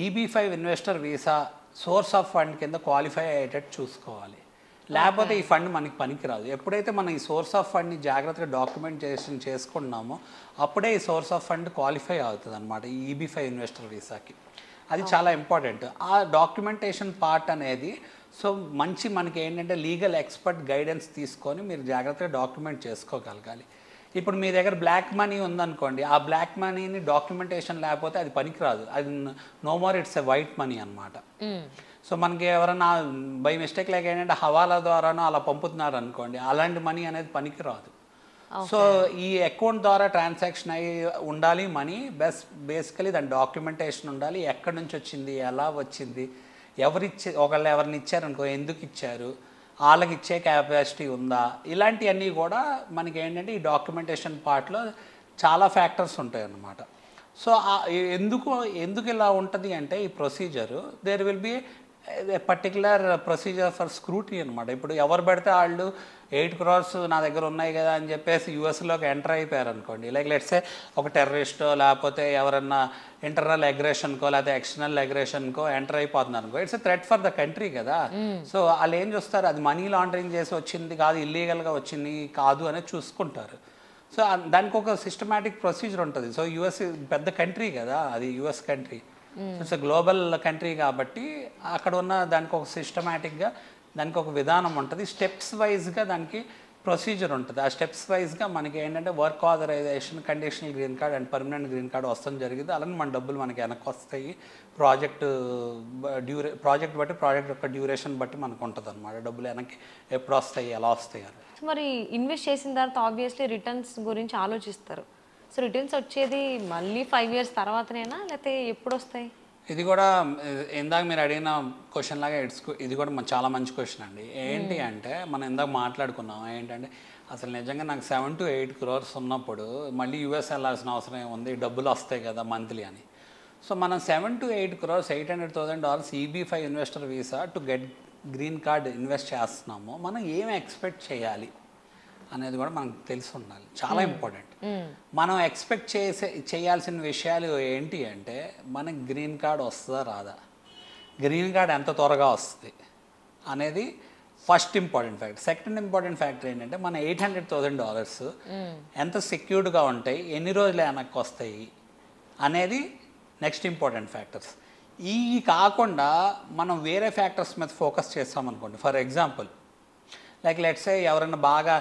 EB-5 investor visa source of fund కింద క్వాలిఫై అయ్యేటట్టు చూసుకోవాలి. లేకపోతే ఈ ఫండ్ మనకి పనికిరాదు. ఎప్పుడైతే మనం ఈ సోర్స్ ఆఫ్ ఫండ్ని జాగ్రత్తగా డాక్యుమెంటేషన్ చేసుకున్నామో అప్పుడే ఈ సోర్స్ ఆఫ్ ఫండ్ క్వాలిఫై అవుతుంది అనమాట ఈ EB-5 ఇన్వెస్టర్ వీసాకి. అది చాలా ఇంపార్టెంట్. ఆ డాక్యుమెంటేషన్ పార్ట్ అనేది సో మనకి ఏంటంటే లీగల్ ఎక్స్పర్ట్ గైడెన్స్ తీసుకొని మీరు జాగ్రత్తగా డాక్యుమెంట్ చేసుకోగలగాలి. ఇప్పుడు మీ దగ్గర బ్లాక్ మనీ ఉందనుకోండి, ఆ బ్లాక్ మనీని డాక్యుమెంటేషన్ లేకపోతే అది పనికిరాదు, అది no more it's a white money అనమాట. సో మనకి ఎవరైనా బై మిస్టేక్ లేక ఏంటంటే హవాలా ద్వారానో అలా పంపుతున్నారు అనుకోండి, అలాంటి మనీ అనేది పనికిరాదు. సో ఈ అకౌంట్ ద్వారా ట్రాన్సాక్షన్ అయ్యి ఉండాలి మనీ, బేసికలీ దాని డాక్యుమెంటేషన్ ఉండాలి, ఎక్కడి నుంచి వచ్చింది, ఎలా వచ్చింది, ఒకళ్ళు ఎవరిని ఇచ్చారనుకో ఎందుకు ఇచ్చారు, వాళ్ళకి ఇచ్చే కెపాసిటీ ఉందా, ఇలాంటివన్నీ కూడా మనకి ఏంటంటే ఈ డాక్యుమెంటేషన్ పార్ట్లో చాలా ఫ్యాక్టర్స్ ఉంటాయి అన్నమాట. సో ఎందుకు ఇలా ఉంటుంది అంటే ఈ procedure there will be particular procedure for scrutiny అనమాట. ఇప్పుడు ఎవరు పెడితే వాళ్ళు 8 crores నా దగ్గర ఉన్నాయి కదా అని చెప్పేసి యూఎస్లోకి ఎంటర్ అయిపోయారు అనుకోండి, లైక్ లెట్సే ఒక టెర్రరిస్టో లేకపోతే ఎవరన్నా ఇంటర్నల్ అగ్రెషన్కో లేకపోతే ఎక్స్టర్నల్ అగ్రెషన్కో ఎంటర్ అయిపోతున్నారు అనుకో, it's a threat for the country కదా. సో వాళ్ళు ఏం చూస్తారు, అది మనీ లాండరింగ్ చేసి వచ్చింది కాదు, ఇల్లీగల్గా వచ్చింది కాదు అనేది చూసుకుంటారు. సో దానికి ఒక సిస్టమాటిక్ ప్రొసీజర్ ఉంటుంది. సో యూఎస్ పెద్ద కంట్రీ కదా, అది US country, it's global country కాబట్టి అక్కడ ఉన్న దానికి ఒక సిస్టమాటిక్గా దానికి ఒక విధానం ఉంటుంది, స్టెప్స్ వైజ్గా దానికి ప్రొసీజర్ ఉంటుంది. ఆ స్టెప్స్ వైజ్గా మనకి ఏంటంటే work authorisation, conditional green card and permanent green card వస్తాం జరిగింది. అలానే మన డబ్బులు మనకి వెనక్కి వస్తాయి. ప్రాజెక్ట్ బట్టి ప్రాజెక్ట్ యొక్క డ్యూరేషన్ బట్టి మనకు ఉంటుంది అనమాట, డబ్బులు వెనక్కి ఎప్పుడు వస్తాయి ఎలా వస్తాయి అని. మరి ఇన్వెస్ట్ చేసిన తర్వాత ఆబ్వియస్లీ రిటర్న్స్ గురించి ఆలోచిస్తారు. సో రిటర్న్స్ వచ్చేది మళ్ళీ 5 years తర్వాతనేనా లేకపోతే ఎప్పుడు వస్తాయి? ఇది కూడా ఇందాక మీరు అడిగిన క్వశ్చన్ లాగా ఇది కూడా చాలా మంచి క్వశ్చన్ అండి. ఏంటి అంటే మనం ఇందాక మాట్లాడుకున్నాం ఏంటంటే అసలు నిజంగా నాకు 7 to 8 crores ఉన్నప్పుడు మళ్ళీ యూఎస్ వెళ్ళాల్సిన అవసరం ఏముంది, డబ్బులు వస్తాయి కదా మంత్లీ అని. సో మనం 7 to 8 crores $800,000 EB-5 investor visa to get green card invest చేస్తున్నాము. మనం ఏం ఎక్స్పెక్ట్ చేయాలి అనేది కూడా మనకు తెలిసి ఉండాలి, చాలా ఇంపార్టెంట్. మనం ఎక్స్పెక్ట్ చేయాల్సిన విషయాలు ఏంటి అంటే మనకి గ్రీన్ కార్డ్ వస్తుందా రాదా, గ్రీన్ కార్డ్ ఎంత త్వరగా వస్తుంది అనేది first important factor. Second important factor ఏంటంటే మన $800,000 ఎంత సెక్యూర్డ్గా ఉంటాయి, ఎన్ని రోజులు వెనక్కి వస్తాయి అనేది నెక్స్ట్ ఇంపార్టెంట్ ఫ్యాక్టర్స్. ఈ కాకుండా మనం వేరే ఫ్యాక్టర్స్ మీద ఫోకస్ చేస్తామనుకోండి, ఫర్ ఎగ్జాంపుల్ లైక్ లెట్సే ఎవరైనా బాగా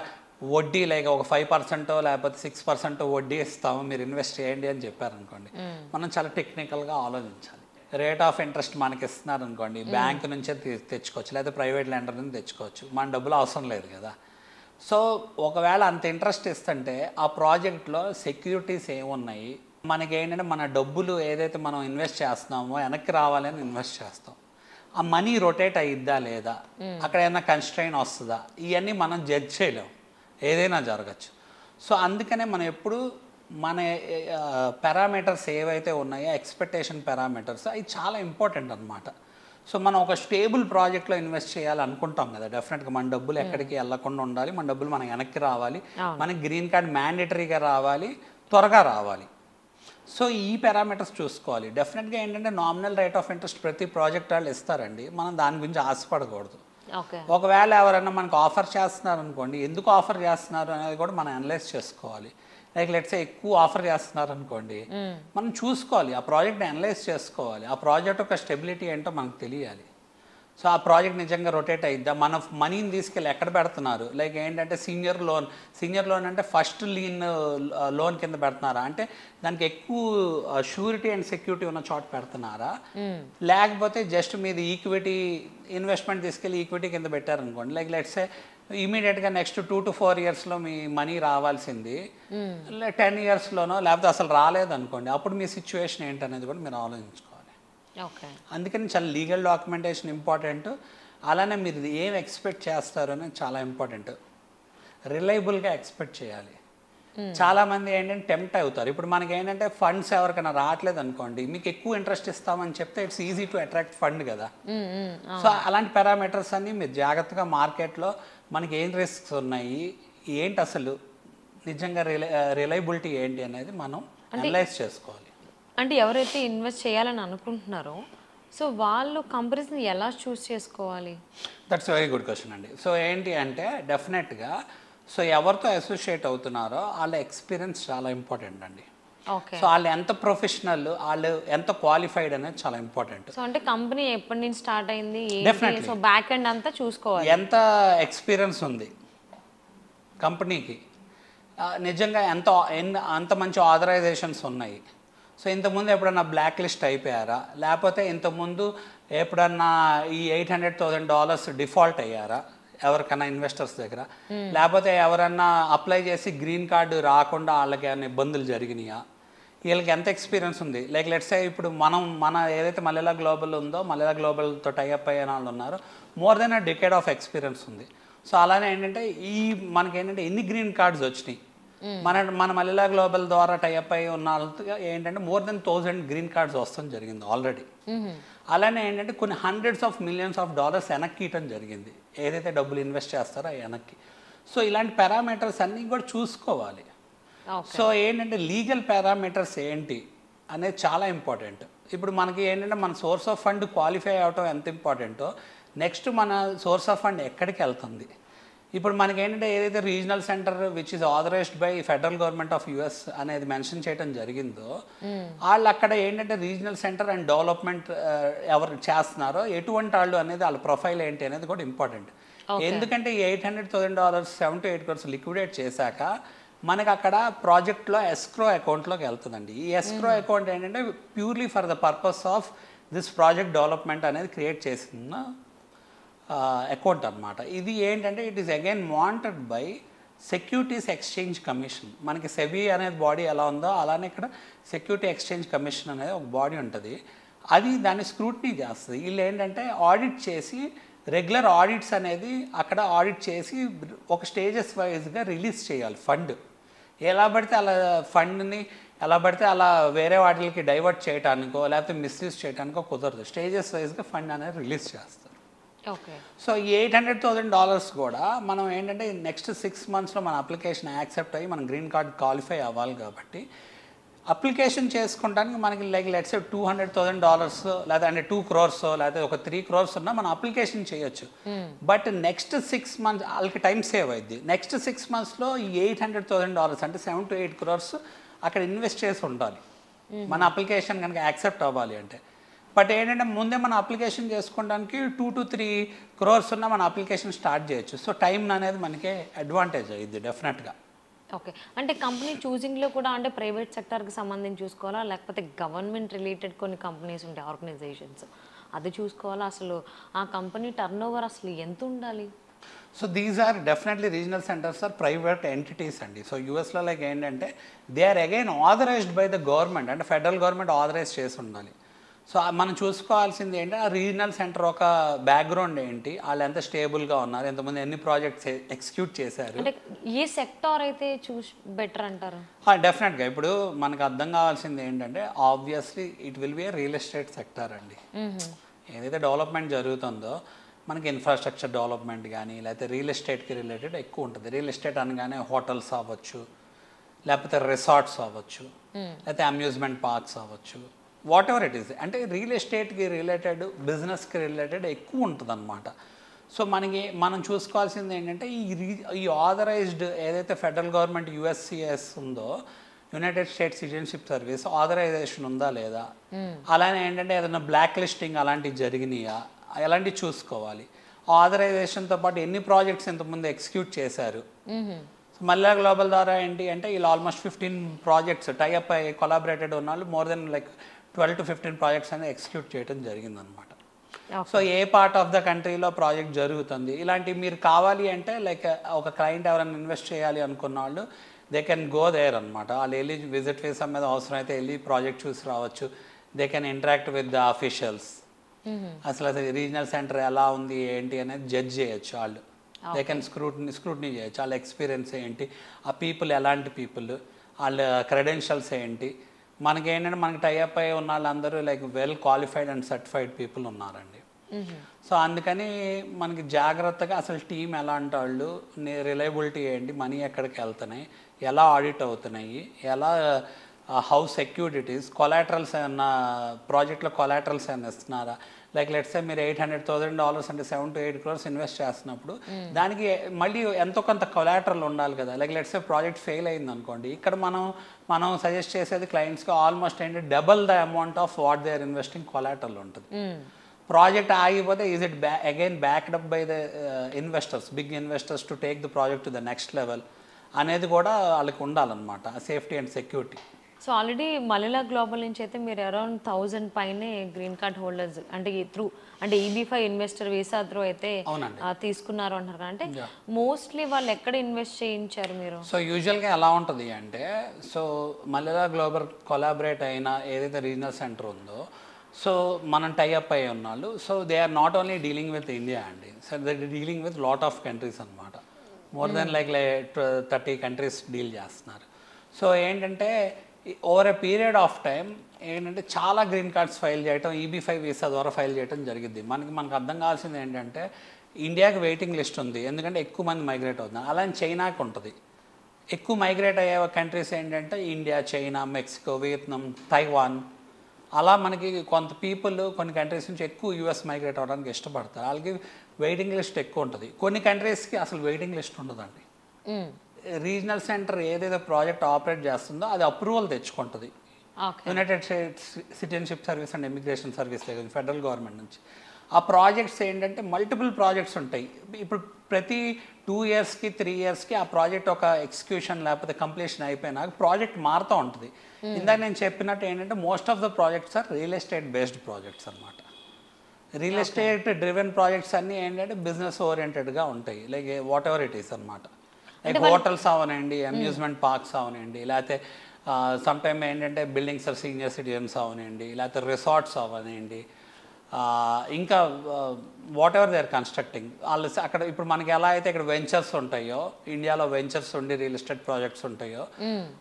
వడ్డీ లైక్ ఒక 5% లేకపోతే 6% వడ్డీ ఇస్తాము మీరు ఇన్వెస్ట్ చేయండి అని చెప్పారనుకోండి, మనం చాలా టెక్నికల్గా ఆలోచించాలి. రేట్ ఆఫ్ ఇంట్రెస్ట్ మనకి ఇస్తున్నారు అనుకోండి, బ్యాంక్ నుంచే తెచ్చుకోవచ్చు లేదా ప్రైవేట్ లెండర్ నుంచి తెచ్చుకోవచ్చు, మన డబ్బులు అవసరం లేదు కదా. సో ఒకవేళ అంత ఇంట్రెస్ట్ ఇస్తుంటే ఆ ప్రాజెక్ట్లో సెక్యూరిటీస్ ఏమున్నాయి, మనకి ఏంటంటే మన డబ్బులు ఏదైతే మనం ఇన్వెస్ట్ చేస్తున్నామో వెనక్కి రావాలని ఇన్వెస్ట్ చేస్తాం, ఆ మనీ రొటేట్ అయ్యిద్దా లేదా, అక్కడ ఏమైనా కన్స్ట్రైన్ వస్తుందా, ఇవన్నీ మనం జడ్జ్ చేయలేం, ఏదైనా జరగచ్చు. సో అందుకనే మనం ఎప్పుడు మన పారామీటర్స్ ఏవైతే ఉన్నాయో ఎక్స్పెక్టేషన్ పారామీటర్స్ అవి చాలా ఇంపార్టెంట్ అనమాట. సో మనం ఒక స్టేబుల్ ప్రాజెక్ట్లో ఇన్వెస్ట్ చేయాలనుకుంటాం కదా, డెఫినెట్గా మన డబ్బులు ఎక్కడికి వెళ్ళకుండా ఉండాలి, మన డబ్బులు మనకి వెనక్కి రావాలి, మనకి గ్రీన్ కార్డ్ మ్యాండేటరీగా రావాలి, త్వరగా రావాలి. సో ఈ పారామీటర్స్ చూసుకోవాలి. డెఫినెట్గా ఏంటంటే నామినల్ రేట్ ఆఫ్ ఇంట్రెస్ట్ ప్రతి ప్రాజెక్ట్ వాళ్ళు ఇస్తారండి, మనం దాని గురించి ఆశపడకూడదు. ఓకే. ఒకవేళ ఎవరైనా మనకు ఆఫర్ చేస్తున్నారు అనుకోండి, ఎందుకు ఆఫర్ చేస్తున్నారు అనేది కూడా మనం అనలైజ్ చేసుకోవాలి. లైక్ లెట్స్ ఎక్కువ ఆఫర్ చేస్తున్నారు అనుకోండి, మనం చూసుకోవాలి, ఆ ప్రాజెక్ట్ని అనలైజ్ చేసుకోవాలి, ఆ ప్రాజెక్ట్ యొక్క స్టెబిలిటీ ఏంటో మనకు తెలియాలి. సో ఆ ప్రాజెక్ట్ నిజంగా రొటేట్ అయిద్దా, మన మనీని తీసుకెళ్ళి ఎక్కడ పెడుతున్నారు, లైక్ ఏంటంటే సీనియర్ లోన్ అంటే ఫస్ట్ లీన్ లోన్ కింద పెడుతున్నారా, అంటే దానికి ఎక్కువ షూరిటీ అండ్ సెక్యూరిటీ ఉన్న చోట పెడుతున్నారా, లేకపోతే జస్ట్ మీది ఈక్విటీ ఇన్వెస్ట్మెంట్ తీసుకెళ్ళి ఈక్విటీ కింద పెట్టారనుకోండి, లైక్ లెట్సే ఇమీడియట్గా నెక్స్ట్ 2 to 4 yearsలో మీ మనీ రావాల్సింది 10 yearsలోనో లేకపోతే అసలు రాలేదనుకోండి, అప్పుడు మీ సిచ్యువేషన్ ఏంటనేది కూడా మీరు ఆలోచించుకోవాలి. ఓకే. అందుకని చాలా లీగల్ డాక్యుమెంటేషన్ ఇంపార్టెంట్, అలానే మీరు ఏం ఎక్స్పెక్ట్ చేస్తారు అనేది చాలా ఇంపార్టెంట్. రిలయబుల్గా ఎక్స్పెక్ట్ చేయాలి. చాలామంది ఏంటంటే టెంప్ట్ అవుతారు. ఇప్పుడు మనకి ఏంటంటే ఫండ్స్ ఎవరికైనా రావట్లేదు అనుకోండి, మీకు ఎక్కువ ఇంట్రెస్ట్ ఇస్తామని చెప్తే it's easy to attract fund కదా. సో అలాంటి పారామీటర్స్ అన్ని మీరు జాగ్రత్తగా మార్కెట్లో మనకి ఏం రిస్క్స్ ఉన్నాయి, ఏంటి అసలు నిజంగా రిలయబిలిటీ ఏంటి అనేది మనం అనలైజ్ చేసుకోవాలి. అంటే ఎవరైతే ఇన్వెస్ట్ చేయాలని అనుకుంటున్నారో సో వాళ్ళు కంపెనీస్ని ఎలా చూస్ చేసుకోవాలి? దట్స్ వెరీ గుడ్ క్వశ్చన్ అండి. సో ఏంటి అంటే డెఫినెట్గా సో ఎవరితో అసోసియేట్ అవుతున్నారో వాళ్ళ ఎక్స్పీరియన్స్ చాలా ఇంపార్టెంట్ అండి. సో వాళ్ళు ఎంత ప్రొఫెషనల్, వాళ్ళు ఎంత క్వాలిఫైడ్ అనేది చాలా ఇంపార్టెంట్. సో అంటే కంపెనీ ఎప్పటి నుంచి స్టార్ట్ అయింది, సో బ్యాక్ ఎండ్ అంతా చూసుకోవాలి. ఎంత ఎక్స్పీరియన్స్ ఉంది కంపెనీకి, నిజంగా అంత మంచి ఆథరైజేషన్స్ ఉన్నాయి. సో ఇంతకుముందు ఎప్పుడన్నా బ్లాక్ లిస్ట్ అయిపోయారా, లేకపోతే ఇంతకుముందు ఎప్పుడన్నా ఈ $800,000 డిఫాల్ట్ అయ్యారా ఎవరికైనా ఇన్వెస్టర్స్ దగ్గర, లేకపోతే ఎవరన్నా అప్లై చేసి గ్రీన్ కార్డు రాకుండా వాళ్ళకి ఏమైనా ఇబ్బందులు జరిగినాయా, వీళ్ళకి ఎంత ఎక్స్పీరియన్స్ ఉంది. లైక్ లెట్స్ సే ఇప్పుడు మన ఏదైతే మల్లెల గ్లోబల్ ఉందో, మల్లెల గ్లోబల్తో టైఅప్ అయిన వాళ్ళు ఉన్నారు, more than a decade of experience ఉంది. సో అలానే ఏంటంటే మనకేంటంటే ఎన్ని గ్రీన్ కార్డ్స్ వచ్చినాయి, మన మల్లెల గ్లోబల్ ద్వారా టైఅప్ అయి ఉన్న వాళ్ళకి ఏంటంటే మోర్ దెన్ 1000 గ్రీన్ కార్డ్స్ వస్తాం జరిగింది ఆల్రెడీ. అలానే ఏంటంటే కొన్ని $hundreds of millions వెనక్కి ఇవ్వడం జరిగింది, ఏదైతే డబ్బులు ఇన్వెస్ట్ చేస్తారో వెనక్కి. సో ఇలాంటి పారామీటర్స్ అన్నీ కూడా చూసుకోవాలి. సో ఏంటంటే లీగల్ పారామీటర్స్ ఏంటి అనేది చాలా ఇంపార్టెంట్. ఇప్పుడు మనకి ఏంటంటే మన సోర్స్ ఆఫ్ ఫండ్ క్వాలిఫై అవటం ఎంత ఇంపార్టెంటో, నెక్స్ట్ మన సోర్స్ ఆఫ్ ఫండ్ ఎక్కడికి వెళ్తుంది. ఇప్పుడు మనకి ఏంటంటే ఏదైతే regional center which is authorized by federal government of US అనేది మెన్షన్ చేయడం జరిగిందో, వాళ్ళు అక్కడ ఏంటంటే రీజనల్ సెంటర్ అండ్ డెవలప్మెంట్ ఎవరు చేస్తున్నారో ఎటువంటి వాళ్ళు అనేది వాళ్ళ ప్రొఫైల్ ఏంటి అనేది కూడా ఇంపార్టెంట్. ఎందుకంటే ఈ $800,000 7 to 8 crores లిక్విడేట్ చేశాక మనకి అక్కడ ప్రాజెక్ట్లో ఎస్క్రో అకౌంట్లోకి వెళ్తుందండి. ఈ ఎస్క్రో అకౌంట్ ఏంటంటే purely for the purpose of this project development అనేది క్రియేట్ చేసిన అకౌంట్ అనమాట. ఇది ఏంటంటే it is again monitored by securities exchange commission. మనకి సెబీ అనేది బాడీ ఎలా ఉందో అలానే ఇక్కడ సెక్యూరిటీ ఎక్స్చేంజ్ కమిషన్ అనేది ఒక బాడీ ఉంటుంది, అది దాన్ని స్క్రూటినీ చేస్తుంది. వీళ్ళు ఏంటంటే ఆడిట్ చేసి రెగ్యులర్ ఆడిట్స్ అనేది అక్కడ ఆడిట్ చేసి ఒక స్టేజెస్ వైజ్గా రిలీజ్ చేయాలి ఫండ్. ఎలా పడితే అలా ఫండ్ని ఎలా పడితే అలా వేరే వాటికి డైవర్ట్ చేయడానికో లేకపోతే మిస్యూజ్ చేయడానికో కుదరదు, స్టేజెస్ వైజ్గా ఫండ్ అనేది రిలీజ్ చేస్తారు. సో ఈ $800,000 కూడా మనం ఏంటంటే నెక్స్ట్ 6 monthsలో మన అప్లికేషన్ యాక్సెప్ట్ అయ్యి మనం గ్రీన్ కార్డ్ క్వాలిఫై అవ్వాలి కాబట్టి అప్లికేషన్ చేసుకోవడానికి మనకి లైక్ లెట్స్ $200,000 లేదా అంటే 2 crores లేదా ఒక 3 crores ఉన్నా మనం అప్లికేషన్ చేయొచ్చు. బట్ నెక్స్ట్ 6 months వాళ్ళకి టైం సేవ్ అయింది. నెక్స్ట్ 6 monthsలో ఈ $800,000 అంటే 7 to 8 crores అక్కడ ఇన్వెస్ట్ చేసి ఉండాలి మన అప్లికేషన్ కనుక యాక్సెప్ట్ అవ్వాలి అంటే. బట్ ఏంటంటే ముందే మన అప్లికేషన్ చేసుకోవడానికి 2 to 3 crores ఉన్న మన అప్లికేషన్ స్టార్ట్ చేయొచ్చు. సో టైం అనేది మనకి అడ్వాంటేజ్ అయ్యింది డెఫినెట్గా. ఓకే. అంటే కంపెనీ చూసింగ్లో కూడా అంటే ప్రైవేట్ సెక్టర్కి సంబంధించి చూసుకోవాలా, లేకపోతే గవర్నమెంట్ రిలేటెడ్ కొన్ని కంపెనీస్ ఉంటాయి ఆర్గనైజేషన్స్, అది చూసుకోవాలా, అసలు ఆ కంపెనీ టర్న్ ఓవర్ అసలు ఎంత ఉండాలి? So these are definitely regional centres or private entities అండి. సో యూఎస్లో లైక్ ఏంటంటే they are again authorized by the government, అంటే ఫెడరల్ గవర్నమెంట్ ఆథరైజ్ చేసి ఉండాలి. సో మనం చూసుకోవాల్సింది ఏంటంటే ఆ రీజనల్ సెంటర్ ఒక బ్యాక్గ్రౌండ్ ఏంటి, వాళ్ళు ఎంత స్టేబుల్గా ఉన్నారు, ఎంతమంది ఎన్ని ప్రాజెక్ట్స్ ఎగ్జిక్యూట్ చేశారు, అంటే ఏ సెక్టార్ అయితే చూసి బెటర్ అంటారు? డెఫినెట్గా ఇప్పుడు మనకు అర్థం కావాల్సింది ఏంటంటే obviously it will be A real estate sector అండి. ఏదైతే డెవలప్మెంట్ జరుగుతుందో మనకి ఇన్ఫ్రాస్ట్రక్చర్ డెవలప్మెంట్ కానీ లేకపోతే రియల్ ఎస్టేట్కి రిలేటెడ్ ఎక్కువ ఉంటుంది. రియల్ ఎస్టేట్ అనగానే హోటల్స్ అవ్వచ్చు, లేకపోతే రిసార్ట్స్ అవ్వచ్చు, లేకపోతే అమ్యూజ్మెంట్ పార్క్స్ అవ్వచ్చు, వాట్ ఎవర్ ఇట్ ఈస్. అంటే రియల్ ఎస్టేట్కి రిలేటెడ్, బిజినెస్కి రిలేటెడ్ ఎక్కువ ఉంటుంది అనమాట. సో మనం చూసుకోవాల్సింది ఏంటంటే ఈ ఆథరైజ్డ్ ఏదైతే ఫెడరల్ గవర్నమెంట్ యుఎస్సిఎస్ ఉందో, United States citizenship service authorization ఉందా లేదా, అలానే ఏంటంటే ఏదైనా బ్లాక్ లిస్టింగ్ అలాంటివి జరిగినాయా, అలాంటివి చూసుకోవాలి. ఆథరైజేషన్తో పాటు ఎన్ని ప్రాజెక్ట్స్ ఇంతకుముందు ఎగ్జిక్యూట్ చేశారు. మల్లెల గ్లోబల్ ద్వారా ఏంటి అంటే వీళ్ళు ఆల్మోస్ట్ 15 ప్రాజెక్ట్స్ టైఅప్ అయ్యి కొలాబరేటెడ్ ఉన్న వాళ్ళు more than like 12 to 15 projects అనేది ఎగ్జిక్యూట్ చేయడం జరిగిందనమాట. So A part of the కంట్రీలో ప్రాజెక్ట్ జరుగుతుంది, ఇలాంటివి మీరు కావాలి అంటే లైక్ ఒక క్లయింట్ ఎవరైనా ఇన్వెస్ట్ చేయాలి అనుకున్న వాళ్ళు దే కెన్ గో దేర్ అనమాట. వాళ్ళు వెళ్ళి విజిట్ వీసా మీద అవసరం అయితే వెళ్ళి ప్రాజెక్ట్ చూసి రావచ్చు. They can interact with the officials. అసలు రీజనల్ సెంటర్ ఎలా ఉంది ఏంటి అనేది జడ్జ్ చేయొచ్చు వాళ్ళు. దే కెన్ స్క్రూటినీ చేయొచ్చు. వాళ్ళ ఎక్స్పీరియన్స్ ఏంటి, ఆ పీపుల్ ఎలాంటి పీపుల్, వాళ్ళ క్రెడెన్షియల్స్ ఏంటి. మనకి ఏంటంటే మనకి టైఅప్ అయ్యి ఉన్న వాళ్ళందరూ like well qualified and certified people ఉన్నారండి. సో అందుకని మనకి జాగ్రత్తగా అసలు టీం ఎలాంటి వాళ్ళు, రిలయబిలిటీ ఏంటి, మనీ ఎక్కడికి వెళ్తున్నాయి, ఎలా ఆడిట్ అవుతున్నాయి, ఎలా how secured it is, collaterals ఏమన్నా ప్రాజెక్ట్లో కొలాటరల్స్ ఏమైనా ఇస్తున్నారా. లైక్ లెట్స్ సే మీరు $800,000 అంటే 7 to 8 crores ఇన్వెస్ట్ చేస్తున్నప్పుడు దానికి మళ్ళీ ఎంతో కొంత కొలాటరల్ ఉండాలి కదా. Like let's say project fail అయింది అనుకోండి, ఇక్కడ మనం సజెస్ట్ చేసేది క్లయింట్స్కి ఆల్మోస్ట్ ఏంటి double the amount of what they are investing collateral ఉంటుంది. ప్రాజెక్ట్ ఆగిపోతే is it again backed up by the investors, big investors to take the project to the next level అనేది కూడా వాళ్ళకి ఉండాలన్నమాట, safety and security. So already Mallela Global నుంచి అయితే మీరు అరౌండ్ 1000 పైనే గ్రీన్ కార్డ్ హోల్డర్స్ అంటే అంటే EB5 ఇన్వెస్టర్ వీసా త్రూ అయితే తీసుకున్నారు అంటారు. అంటే మోస్ట్లీ వాళ్ళు ఎక్కడ ఇన్వెస్ట్ చేయించారు మీరు? సో యూజువల్గా ఎలా ఉంటుంది అంటే, సో మల్లెల గ్లోబల్ కొలాబరేట్ అయిన ఏదైతే రీజనల్ సెంటర్ ఉందో, సో మనం టైఅప్ అయ్యి ఉన్నాళ్ళు. So they are not only dealing with India అండి, so they dealing with lot of countries అనమాట. More than like 30 countries deal చేస్తున్నారు. సో ఏంటంటే over a period of time ఏంటంటే చాలా గ్రీన్ కార్డ్స్ ఫైల్ చేయటం, EB5 వీసా ద్వారా ఫైల్ చేయడం జరిగింది. మనకు అర్థం కావాల్సింది ఏంటంటే ఇండియాకి వెయిటింగ్ లిస్ట్ ఉంది, ఎందుకంటే ఎక్కువ మంది మైగ్రేట్ అవుతున్నారు. అలానే చైనాకి ఉంటుంది. ఎక్కువ మైగ్రేట్ అయ్యే కంట్రీస్ ఏంటంటే India, China, Mexico, Vietnam, Taiwan. అలా మనకి కొంత పీపుల్ కొన్ని కంట్రీస్ నుంచి ఎక్కువ US మైగ్రేట్ అవ్వడానికి ఇష్టపడతారు. వాళ్ళకి వెయిటింగ్ లిస్ట్ ఎక్కువ ఉంటుంది. కొన్ని కంట్రీస్కి అసలు వెయిటింగ్ లిస్ట్ ఉండదండి. రీజనల్ సెంటర్ ఏదైతే ప్రాజెక్ట్ ఆపరేట్ చేస్తుందో అది అప్రూవల్ తెచ్చుకుంటుంది United States citizenship service and immigration service లేదు ఫెడరల్ గవర్నమెంట్ నుంచి. ఆ ప్రాజెక్ట్స్ ఏంటంటే మల్టిపుల్ ప్రాజెక్ట్స్ ఉంటాయి. ఇప్పుడు ప్రతి 2 yearsకి 3 yearsకి ఆ ప్రాజెక్ట్ ఒక ఎగ్జిక్యూషన్ లేకపోతే కంప్లీషన్ అయిపోయినాక ప్రాజెక్ట్ మారుతూ ఉంటుంది. ఇందాక నేను చెప్పినట్టు ఏంటంటే most of the projects are real estate based projects అనమాట. రియల్ ఎస్టేట్ డ్రివెన్ ప్రాజెక్ట్స్ అన్నీ ఏంటంటే బిజినెస్ ఓరియంటెడ్గా ఉంటాయి. Like whatever it is అనమాట. లైక్ హోటల్స్ అవనండి, అమ్యూజ్మెంట్ పార్క్స్ అవనండి, లేకపోతే సమ్ టైమ్ ఏంటంటే బిల్డింగ్స్ ఆర్ సీనియర్ సిటిజన్స్ అవనండి, లేకపోతే రిసార్ట్స్ అవనండి, ఇంకా whatever they are constructing. వాళ్ళు అక్కడ ఇప్పుడు మనకి ఎలా అయితే ఇక్కడ వెంచర్స్ ఉంటాయో, ఇండియాలో వెంచర్స్ ఉండి రియల్ ఎస్టేట్ ప్రాజెక్ట్స్ ఉంటాయో,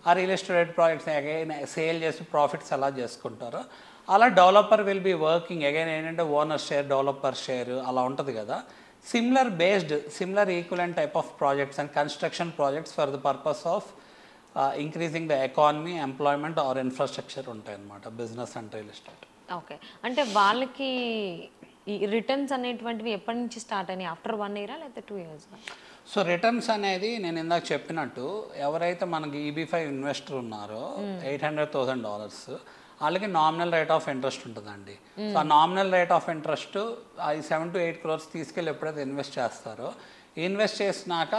ఆ real estate projects again sale చేసి ప్రాఫిట్స్ ఎలా చేసుకుంటారో అలా developer will be working again ఏంటంటే ఓనర్ షేర్, డెవలపర్ షేర్ అలా ఉంటుంది కదా. Similar equivalent type of projects and construction projects for the purpose of increasing the economy, employment or infrastructure ఉంటాయి అన్నమాట, business and real estate. Okay, అంటే వాళ్ళకి ఈ రిటర్న్స్ అనేటువంటివి ఎప్పటి నుంచి స్టార్ట్ అయినాయి? ఆఫ్టర్ 1 year లేకపోతే 2 years? సో రిటర్న్స్ అనేది నేను ఇందాక చెప్పినట్టు ఎవరైతే మనకి EB5 ఇన్వెస్టర్ ఉన్నారో $800,000 వాళ్ళకి నామినల్ రేట్ ఆఫ్ ఇంట్రెస్ట్ ఉంటుందండి. సో ఆ నామినల్ రేట్ ఆఫ్ ఇంట్రెస్ట్ అది 7 to 8 crores తీసుకెళ్ళి ఎప్పుడైతే ఇన్వెస్ట్ చేస్తారో, ఇన్వెస్ట్ చేసినాక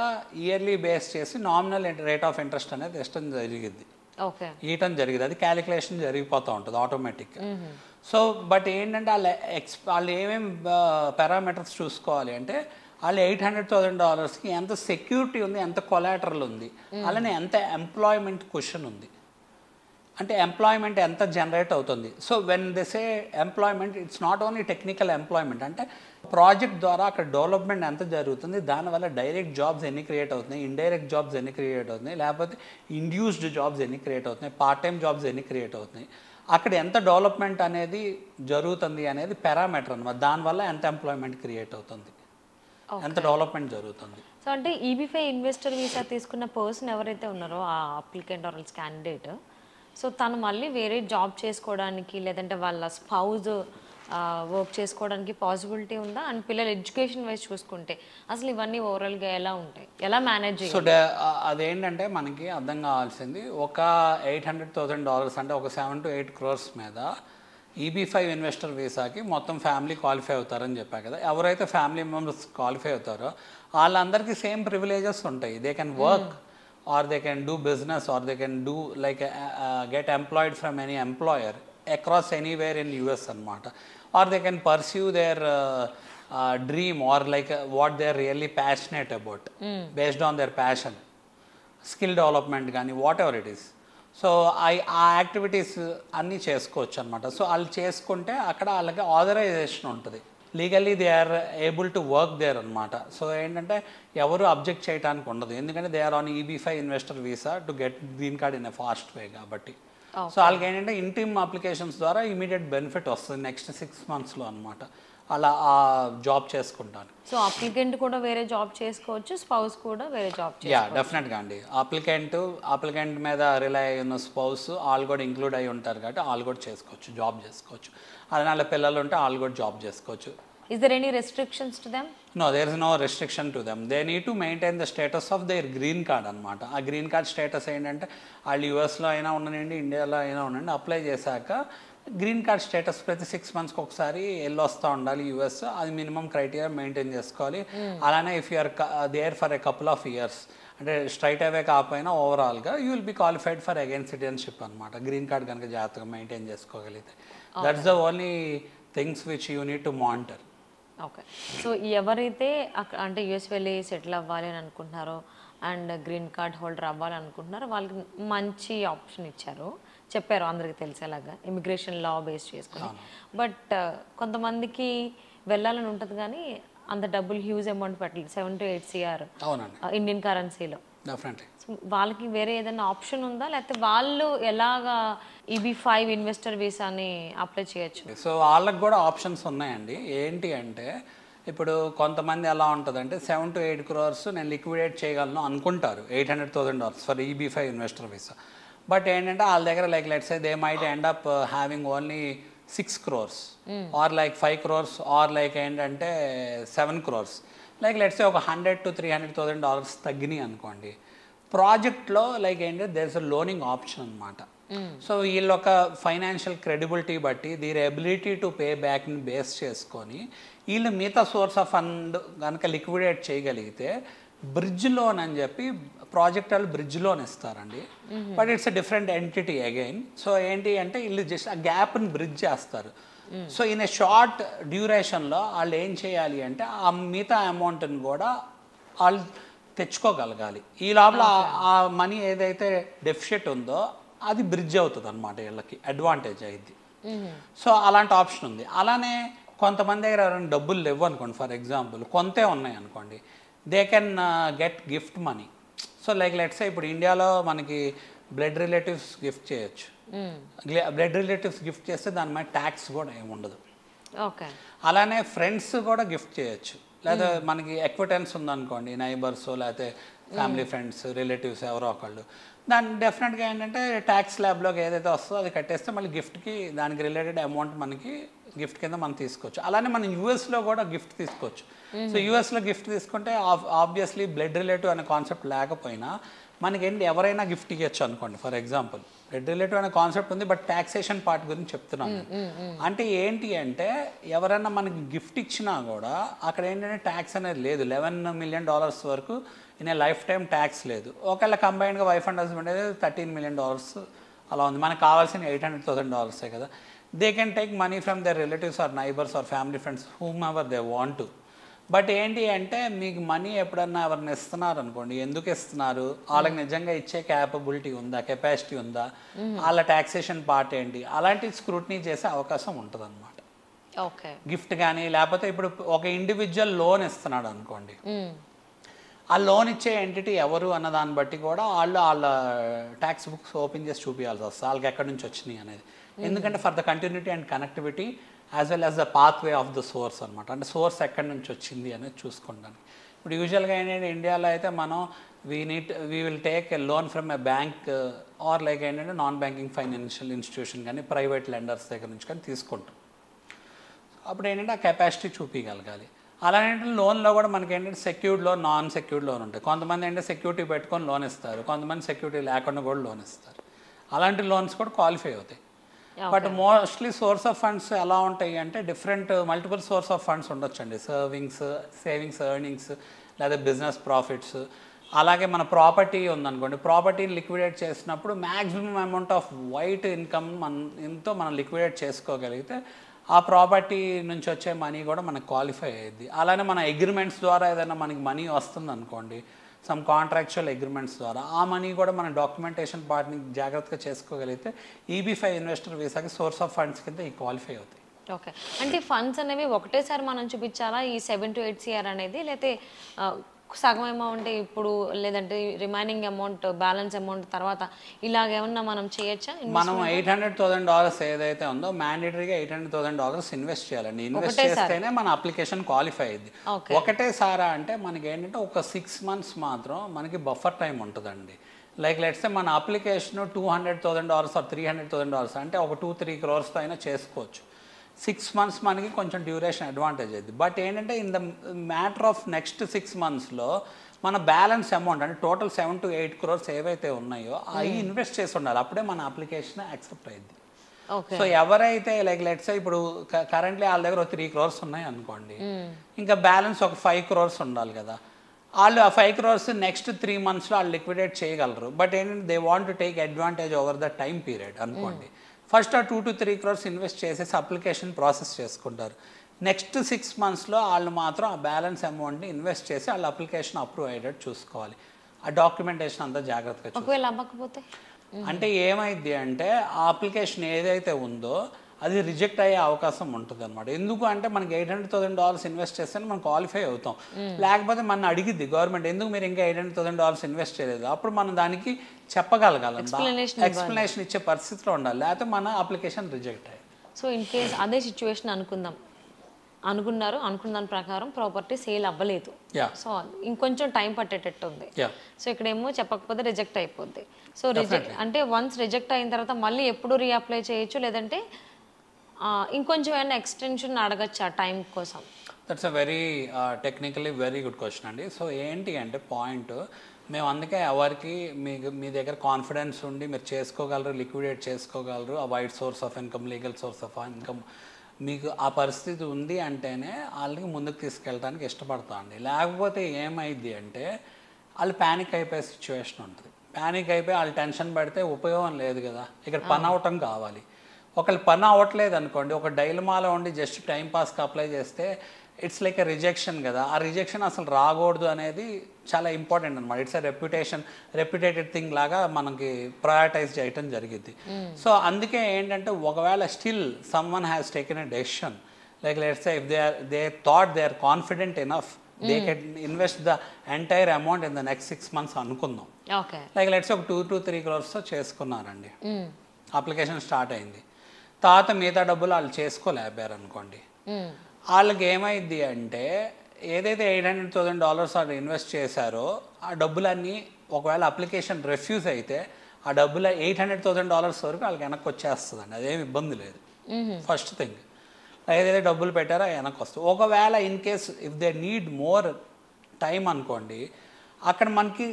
ఇయర్లీ బేస్ చేసి నామినల్ రేట్ ఆఫ్ ఇంట్రెస్ట్ అనేది ఇష్టం జరిగింది, ఇయటం జరిగింది. అది క్యాలిక్యులేషన్ జరిగిపోతూ ఉంటుంది ఆటోమేటిక్గా. సో బట్ ఏంటంటే వాళ్ళు ఏమేమి పారామీటర్స్ చూసుకోవాలి అంటే వాళ్ళు $800,000కి ఎంత సెక్యూరిటీ ఉంది, ఎంత కొలాటరల్ ఉంది, అలానే ఎంత ఎంప్లాయ్మెంట్ క్వశ్చన్ ఉంది, అంటే ఎంప్లాయ్మెంట్ ఎంత జనరేట్ అవుతుంది. So when they say employment, it's not only technical employment, అంటే ప్రాజెక్ట్ ద్వారా అక్కడ డెవలప్మెంట్ ఎంత జరుగుతుంది, దానివల్ల డైరెక్ట్ జాబ్స్ ఎన్ని క్రియేట్ అవుతున్నాయి, ఇండైరెక్ట్ జాబ్స్ ఎన్ని క్రియేట్ అవుతున్నాయి, లేకపోతే ఇండ్యూస్డ్ జాబ్స్ ఎన్ని క్రియేట్ అవుతున్నాయి, పార్ట్ టైం జాబ్స్ ఎన్ని క్రియేట్ అవుతున్నాయి, అక్కడ ఎంత డెవలప్మెంట్ అనేది జరుగుతుంది అనేది పారామీటర్ అనమాట. దానివల్ల ఎంత ఎంప్లాయ్మెంట్ క్రియేట్ అవుతుంది. ఎంత డెవలప్మెంట్ జరుగుతుంది. సో అంటే EB5 ఇన్వెస్టర్ వీసా తీసుకున్న పర్సన్ ఎవరైతే ఉన్నారో ఆ అప్లికెంట్ ఆర్ క్యాండిడేట్, సో తను మళ్ళీ వేరే జాబ్ చేసుకోవడానికి లేదంటే వాళ్ళ స్పౌజ్ వర్క్ చేసుకోవడానికి పాసిబిలిటీ ఉందా? అండ్ పిల్లల ఎడ్యుకేషన్ వైజ్ చూసుకుంటే అసలు ఇవన్నీ ఓవరాల్గా ఎలా ఉంటాయి, ఎలా మేనేజ్ సో చేయాలి? అదేంటంటే మనకి అర్థం కావాల్సింది, ఒక $800,000 అంటే ఒక 7 to 8 crores మీద EB5 ఇన్వెస్టర్ వీసాకి మొత్తం ఫ్యామిలీ క్వాలిఫై అవుతారని చెప్పా కదా. ఎవరైతే ఫ్యామిలీ మెంబర్స్ క్వాలిఫై అవుతారో వాళ్ళందరికీ సేమ్ ప్రివిలేజెస్ ఉంటాయి. They can work or they can do business or they can do like get employed from any employer across anywhere in US anamata, or they can pursue their dream or like what they are really passionate about based on their passion, skill development gani whatever it is. So ఆ యాక్టివిటీస్ అన్నీ చేసుకోవచ్చు అనమాట. సో వాళ్ళు చేసుకుంటే అక్కడ వాళ్ళకి ఆథరైజేషన్ ఉంటుంది, legally they are able to work there అనమాట. సో ఏంటంటే ఎవరు అబ్జెక్ట్ చేయడానికి ఉండదు, ఎందుకంటే they are on EB5 investor visa to get green card in a fast way కాబట్టి. సో వాళ్ళకి ఏంటంటే ఇంటిమ్ అప్లికేషన్స్ ద్వారా ఇమీడియట్ బెనిఫిట్ వస్తుంది నెక్స్ట్ 6 monthsలో అనమాట. అలా ఆ జాబ్ చేసుకుంటాను. సో అప్లికెంట్ కూడా వేరే జాబ్ చేసుకోవచ్చు, స్పౌస్ కూడా వేరే జాబ్ చేసుకోవచ్చు. యా డెఫినెట్గా అండి. అప్లికెంట్ మీద రిలై అయి ఉన్న స్పౌస్ వాళ్ళు కూడా ఇంక్లూడ్ అయి ఉంటారు కాబట్టి వాళ్ళు కూడా చేసుకోవచ్చు, జాబ్ చేసుకోవచ్చు. అదనాల పిల్లలు ఉంటే వాళ్ళు కూడా జాబ్ చేసుకోవచ్చు. Is there any restrictions to them? No, there is no restriction to them. They need to maintain the status of their green card అనమాట. ఆ గ్రీన్ కార్డ్ స్టేటస్ ఏంటంటే వాళ్ళు యూఎస్లో అయినా ఉండనండి, ఇండియాలో అయినా ఉండండి, అప్లై చేశాక గ్రీన్ కార్డ్ స్టేటస్ ప్రతి 6 monthsకి ఒకసారి వెళ్ళొస్తూ ఉండాలి యూఎస్. అది మినిమం క్రైటీరియా మెయింటైన్ చేసుకోవాలి. అలానే if you're there for a couple of years, అంటే స్ట్రైట్ అవే కాకపోయినా ఓవరాల్గా you will be qualified for again citizenship అనమాట. గ్రీన్ కార్డ్ కనుక జాగ్రత్తగా మెయింటైన్ చేసుకోగలిగితే that's the only things which you need to monitor. Okay. So ఎవరైతే అంటే యూఎస్ వెళ్ళి సెటిల్ అవ్వాలి అని అనుకుంటున్నారో అండ్ గ్రీన్ కార్డ్ హోల్డర్ అవ్వాలి అనుకుంటున్నారో వాళ్ళకి మంచి ఆప్షన్ ఇచ్చారు, చెప్పారు అందరికి తెలిసేలాగా ఇమిగ్రేషన్ లా బేస్ చేసుకుని. బట్ కొంతమందికి వెళ్ళాలని ఉంటుంది కానీ అంత డబ్బులు హ్యూజ్ అమౌంట్ పెట్టలేదు, 7 to 8 CR ఇండియన్ కరెన్సీలో. వాళ్ళకి వేరే ఏదైనా ఆప్షన్ ఉందా, లేకపోతే వాళ్ళు ఎలాగా EB5 ఇన్వెస్టర్ వీసాని అప్లై చేయొచ్చు? సో వాళ్ళకి కూడా ఆప్షన్స్ ఉన్నాయండి. ఏంటి అంటే ఇప్పుడు కొంతమంది ఎలా ఉంటుందంటే 7 to 8 crores నేను లిక్విడేట్ చేయగలను అనుకుంటారు, $800,000 for EB5 investor visa. But ఏంటంటే వాళ్ళ దగ్గర like let's say they might end up having only 6 crores or like 5 crores or like ఏంటంటే 7 crores. లైక్ లెట్స్ సే ఒక $100,000 to $300,000 తగ్గినాయి అనుకోండి. ప్రాజెక్ట్లో లైక్ ఏంటంటే there is a loaning option అనమాట. సో వీళ్ళ ఒక ఫైనాన్షియల్ క్రెడిబిలిటీ బట్టి దీని ఎబిలిటీ టు పే బ్యాక్ని బేస్ చేసుకొని వీళ్ళు మిగతా సోర్స్ ఆఫ్ ఫండ్ కనుక లిక్విడేట్ చేయగలిగితే బ్రిడ్జ్ లోన్ అని చెప్పి ప్రాజెక్ట్ వాళ్ళు బ్రిడ్జ్ లోన్ ఇస్తారండి. But it's a different entity again. So ఏంటి అంటే వీళ్ళు జస్ట్ ఆ గ్యాప్ని బ్రిడ్జ్ చేస్తారు. సో ఇన్ ఏ షార్ట్ డ్యూరేషన్లో వాళ్ళు ఏం చేయాలి అంటే ఆ మిగతా అమౌంట్ని కూడా వాళ్ళు తెచ్చుకోగలగాలి. ఈ లోపల ఆ మనీ ఏదైతే డెఫిషిట్ ఉందో అది బ్రిడ్జ్ అవుతుంది అనమాట, వీళ్ళకి అడ్వాంటేజ్ అయింది. సో అలాంటి ఆప్షన్ ఉంది. అలానే కొంతమంది దగ్గర ఎవరైనా డబ్బులు లేవు అనుకోండి, ఫర్ ఎగ్జాంపుల్ కొంతే ఉన్నాయి అనుకోండి, they can get gift money. So like let's ఇప్పుడు ఇండియాలో మనకి బ్లడ్ రిలేటివ్స్ గిఫ్ట్ చేయొచ్చు. బ్లడ్ రిలేటివ్స్ గిఫ్ట్ చేస్తే దాని మీద ట్యాక్స్ కూడా ఏమి ఉండదు. అలానే ఫ్రెండ్స్ కూడా గిఫ్ట్ చేయొచ్చు. లేదా మనకి ఎక్విటెన్స్ ఉందనుకోండి, నైబర్స్ లేకపోతే ఫ్యామిలీ ఫ్రెండ్స్ రిలేటివ్స్ ఎవరో ఒకళ్ళు, దాన్ని డెఫినెట్గా ఏంటంటే ట్యాక్స్ స్లాబ్లోకి ఏదైతే వస్తుందో అది కట్టేస్తే మళ్ళీ గిఫ్ట్కి దానికి రిలేటెడ్ అమౌంట్ మనకి గిఫ్ట్ కింద మనం తీసుకోవచ్చు. అలానే మనం యూఎస్లో కూడా గిఫ్ట్ తీసుకోవచ్చు. సో యూఎస్లో గిఫ్ట్ తీసుకుంటే ఆబ్వియస్లీ బ్లడ్ రిలేటివ్ అనే కాన్సెప్ట్ లేకపోయినా మనకేంటి ఎవరైనా గిఫ్ట్ ఇవ్వచ్చు అనుకోండి. ఫర్ ఎగ్జాంపుల్ బ్లడ్ రిలేటివ్ అనే కాన్సెప్ట్ ఉంది, బట్ ట్యాక్సేషన్ పార్ట్ గురించి చెప్తున్నాను. అంటే ఏంటి అంటే ఎవరైనా మనకి గిఫ్ట్ ఇచ్చినా కూడా అక్కడ ఏంటంటే ట్యాక్స్ అనేది లేదు. $11 million వరకు in a life time tax లేదు. ఒకవేళ కంబైన్డ్గా వైఫ్ అండ్ హస్బెండ్ అయితే $13 million అలా ఉంది. మనకు కావాల్సిన $800,000 కదా. They can take money from their relatives or neighbours or family friends whomever they want to. But ఏంటి అంటే మీకు మనీ ఎప్పుడన్నా ఎవరిని ఇస్తున్నారు అనుకోండి, ఎందుకు ఇస్తున్నారు, వాళ్ళకి నిజంగా ఇచ్చే క్యాపబిలిటీ ఉందా, కెపాసిటీ ఉందా, వాళ్ళ ట్యాక్సేషన్ పార్ట్ ఏంటి, అలాంటి స్క్రూటినీ చేసే అవకాశం ఉంటుంది అనమాట. గిఫ్ట్ కానీ లేకపోతే ఇప్పుడు ఒక ఇండివిజువల్ లోన్ ఇస్తున్నాడు అనుకోండి, ఆ లోన్ ఇచ్చే ఎంటిటీ ఎవరు అన్న దాన్ని బట్టి కూడా వాళ్ళ ట్యాక్స్ బుక్స్ ఓపెన్ చేసి చూపించాల్సి వస్తుంది వాళ్ళకి ఎక్కడి నుంచి వచ్చినాయి అనేది. ఎందుకంటే for the continuity and connectivity as well as the pathway of the source అనమాట. అంటే సోర్స్ ఎక్కడి నుంచి వచ్చింది అనేది చూసుకోవడానికి. ఇప్పుడు యూజువల్గా ఏంటంటే ఇండియాలో అయితే మనం we will take a loan from a bank or like ఏంటంటే నాన్ బ్యాంకింగ్ ఫైనాన్షియల్ ఇన్స్టిట్యూషన్ కానీ ప్రైవేట్ లెండర్స్ దగ్గర నుంచి కానీ తీసుకుంటాం. అప్పుడు ఏంటంటే ఆ కెపాసిటీ చూపించగలగాలి. అలానే లోన్లో కూడా మనకి ఏంటంటే secured loan, non secured loan ఉంటాయి. కొంతమంది ఏంటంటే సెక్యూరిటీ పెట్టుకొని లోన్ ఇస్తారు, కొంతమంది సెక్యూరిటీ లేకుండా కూడా లోన్ ఇస్తారు. అలాంటి లోన్స్ కూడా క్వాలిఫై అవుతాయి. But mostly source of funds ఎలా ఉంటాయి అంటే different multiple source of funds ఉండొచ్చండి. సేవింగ్స్, ఎర్నింగ్స్, లేదా బిజినెస్ ప్రాఫిట్స్. అలాగే మన ప్రాపర్టీ ఉందనుకోండి, ప్రాపర్టీని లిక్విడేట్ చేసినప్పుడు maximum amount off white income మనం లిక్విడేట్ చేసుకోగలిగితే ఆ ప్రాపర్టీ నుంచి వచ్చే మనీ కూడా మనకు క్వాలిఫై అయ్యింది. అలానే మన అగ్రిమెంట్స్ ద్వారా ఏదైనా మనకి మనీ వస్తుంది అనుకోండి, సమ్ కాంట్రాక్చువల్ అగ్రిమెంట్స్ ద్వారా ఆ మనీ కూడా మన డాక్యుమెంటేషన్ పార్ట్ని జాగ్రత్తగా చేసుకోగలిగితే EB-5 ఇన్వెస్టర్ వీసాకి సోర్స్ ఆఫ్ ఫండ్స్ కింద ఈ క్వాలిఫై అవుతాయి. ఓకే. అంటే ఫండ్స్ అనేవి ఒకటేసారి మనం చూపించాలా ఈ 7 to 8 CR అనేది, లేకపోతే సగం అమౌంట్ ఇప్పుడు, లేదంటే రిమైనింగ్ అమౌంట్ బ్యాలెన్స్ అమౌంట్ తర్వాత ఇలాగేమన్నా మనం చేయొచ్చా? మనం $800,000 ఏదైతే ఉందో మ్యాండేటరీగా $800,000 ఇన్వెస్ట్ చేయాలండి. ఇన్వెస్ట్ చేస్తేనే మన అప్లికేషన్ క్వాలిఫై అయింది. ఒకటేసారా అంటే మనకి ఏంటంటే ఒక 6 months మాత్రం మనకి బఫర్ టైం ఉంటుందండి. లైక్ లెట్స్ సే మన అప్లికేషన్ $200,000 or $300,000 అంటే ఒక 2-3 crores అయినా చేసుకోవచ్చు. 6 months మనకి కొంచెం డ్యూరేషన్ అడ్వాంటేజ్ అయింది. బట్ ఏంటంటే in the matter of next 6 monthsలో మన బ్యాలెన్స్ అమౌంట్ అంటే టోటల్ 7 to 8 crores ఏవైతే ఉన్నాయో అవి ఇన్వెస్ట్ చేసి ఉండాలి. అప్పుడే మన అప్లికేషన్ యాక్సెప్ట్ అయింది. సో ఎవరైతే లైక్ లెట్స్ ఇప్పుడు కరెంట్లీ వాళ్ళ దగ్గర 3 crores ఉన్నాయి అనుకోండి, ఇంకా బ్యాలెన్స్ ఒక 5 crores ఉండాలి కదా, వాళ్ళు ఆ 5 crores నెక్స్ట్ 3 monthsలో వాళ్ళు లిక్విడేట్ చేయగలరు. బట్ ఏంటంటే they want to take advantage over the time period అనుకోండి. ఫస్ట్ ఆ 2 to 3 crores ఇన్వెస్ట్ చేసేసి అప్లికేషన్ ప్రాసెస్ చేసుకుంటారు. నెక్స్ట్ 6 monthsలో వాళ్ళు మాత్రం ఆ బ్యాలెన్స్ అమౌంట్ని ఇన్వెస్ట్ చేసి వాళ్ళ అప్లికేషన్ అప్రూవ్ అయ్యేటట్టు చూసుకోవాలి. ఆ డాక్యుమెంటేషన్ అంతా జాగ్రత్తగా ఒకవేళ అవ్వకపోతే అంటే ఏమైంది అంటే ఆ అప్లికేషన్ ఏదైతే ఉందో అది రిజెక్ట్ అయ్యే అవకాశం ఉంటుంది అనమాట. ఎందుకు అంటే మనకి $800,000 ఇన్వెస్ట్ చేస్తే మనం క్వాలిఫై అవుతాం. లేకపోతే మన అడిగిద్ది గవర్నమెంట్, ఎందుకు మీరు ఇంకా $800,000 ఇన్వెస్ట్ చేయలేదు, అప్పుడు మనం దానికి చెప్పగలగాలి, ఎక్స్ప్లెనేషన్ ఇచ్చే పరిస్థితిలో ఉండాలి, లేకపోతే మన అప్లికేషన్ రిజెక్ట్ అయ్యి. సో ఇన్ కేస్ అదే సిచ్యువేషన్ అనుకున్న దాని ప్రకారం ప్రాపర్టీ సేల్ అవ్వలేదు, సో ఇంకొంచెం టైం పట్టేటట్టు ఉంది. సో ఇక్కడేమో చెప్పకపోతే రిజెక్ట్ అయిపోద్ది. సో రిజెక్ట్ అంటే వన్స్ రిజెక్ట్ అయిన తర్వాత మళ్ళీ ఎప్పుడు రీఅప్లై చేయొచ్చు, లేదంటే ఇంకొంచెం ఏమైనా ఎక్స్టెన్షన్ అడగచ్చా టైం కోసం? That's a very technically very good question అండి. సో ఏంటి అంటే పాయింట్, మేము అందుకే ఎవరికి మీ దగ్గర కాన్ఫిడెన్స్ ఉండి మీరు చేసుకోగలరు, లిక్విడేట్ చేసుకోగలరు, ఆ white source of income, legal source of income మీకు ఆ పరిస్థితి ఉంది అంటేనే వాళ్ళకి ముందుకు తీసుకెళ్ళడానికి ఇష్టపడతా అండి. లేకపోతే ఏమైంది అంటే వాళ్ళు ప్యానిక్ అయిపోయే సిచ్యువేషన్ ఉంటుంది. ప్యానిక్ అయిపోయి వాళ్ళు టెన్షన్ పడితే ఉపయోగం లేదు కదా. ఇక్కడ పని అవటం కావాలి. ఒకళ్ళు పని అవ్వట్లేదు అనుకోండి, ఒక డైలమాలో ఉండి జస్ట్ టైంపాస్కి అప్లై చేస్తే ఇట్స్ లైక్ ఎ రిజెక్షన్ కదా. ఆ రిజెక్షన్ అసలు రాకూడదు అనేది చాలా ఇంపార్టెంట్ అనమాట. ఇట్స్ ఎ రెప్యుటేటెడ్ థింగ్ లాగా మనకి ప్రయారిటైజ్ చేయటం జరిగింది. సో అందుకే ఏంటంటే ఒకవేళ still someone has taken a decision, like let's say if they thought they are confident enough, they can invest the entire amount in the next 6 months అనుకుందాం. లైక్ లెట్స్ ఒక 2 to 3 crores చేసుకున్నారండి, అప్లికేషన్ స్టార్ట్ అయింది. తర్వాత మిగతా డబ్బులు వాళ్ళు చేసుకోలేపారు అనుకోండి, వాళ్ళకి ఏమైంది అంటే ఏదైతే $800,000 వాళ్ళు ఇన్వెస్ట్ చేశారో ఆ డబ్బులన్నీ ఒకవేళ అప్లికేషన్ రిఫ్యూజ్ అయితే ఆ డబ్బులు $800,000 వరకు వాళ్ళకి వెనక్కి వచ్చేస్తుందండి. అదేమి ఇబ్బంది లేదు. ఫస్ట్ థింగ్, ఏదైతే డబ్బులు పెట్టారో వెనక్కి వస్తుంది. ఒకవేళ in case if they need more time అనుకోండి, అక్కడ మనకి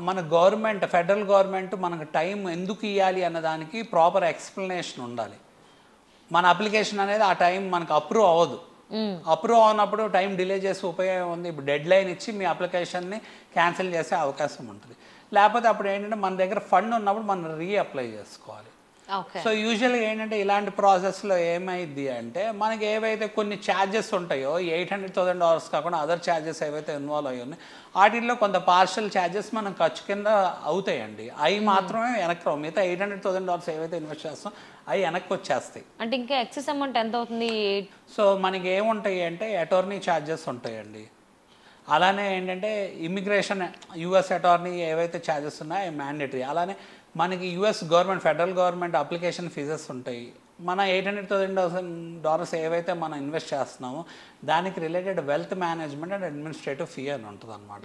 మన గవర్నమెంట్, ఫెడరల్ గవర్నమెంట్ మనకు టైం ఎందుకు ఇవ్వాలి అన్నదానికి ప్రాపర్ ఎక్స్ప్లెనేషన్ ఉండాలి. మన అప్లికేషన్ అనేది ఆ టైం మనకు అప్రూవ్ అవ్వదు. అప్రూవ్ అవునప్పుడు టైం డిలే చేసి ఉపయోగం ఉంది. ఇప్పుడు డెడ్ లైన్ ఇచ్చి మీ అప్లికేషన్ని క్యాన్సిల్ చేసే అవకాశం ఉంటుంది. లేకపోతే అప్పుడు ఏంటంటే మన దగ్గర ఫండ్ ఉన్నప్పుడు మనం రీఅప్లై చేసుకోవాలి. సో యూజువల్గా ఏంటంటే ఇలాంటి ప్రాసెస్లో ఏమైంది అంటే మనకి ఏవైతే కొన్ని ఛార్జెస్ ఉంటాయో $800,000 కాకుండా అదర్ ఛార్జెస్ ఏవైతే ఇన్వాల్వ్ అయ్యి ఉన్నాయి వాటిల్లో కొంత పార్షల్ ఛార్జెస్ మనం ఖర్చు కింద అవుతాయండి. అవి మాత్రమే వెనక్కి రావు. మిగతా $800,000 ఏవైతే ఇన్వెస్ట్ చేస్తాం అవి వెనక్కి వచ్చేస్తాయి. అంటే ఇంకా ఎక్సెస్ అమౌంట్ ఎంత అవుతుంది? సో మనకి ఏముంటాయి అంటే అటార్నీ ఛార్జెస్ ఉంటాయండి. అలానే ఏంటంటే ఇమిగ్రేషన్, యుఎస్ అటార్నీ ఏవైతే ఛార్జెస్ ఉన్నాయో మ్యాండేటరీ. అలానే మనకి US government, federal government application fees ఉంటాయి, మన $800,000 ఏవైతే మనం ఇన్వెస్ట్ చేస్తున్నామో దానికి related wealth management and administrative fee అని ఉంటుంది అనమాట.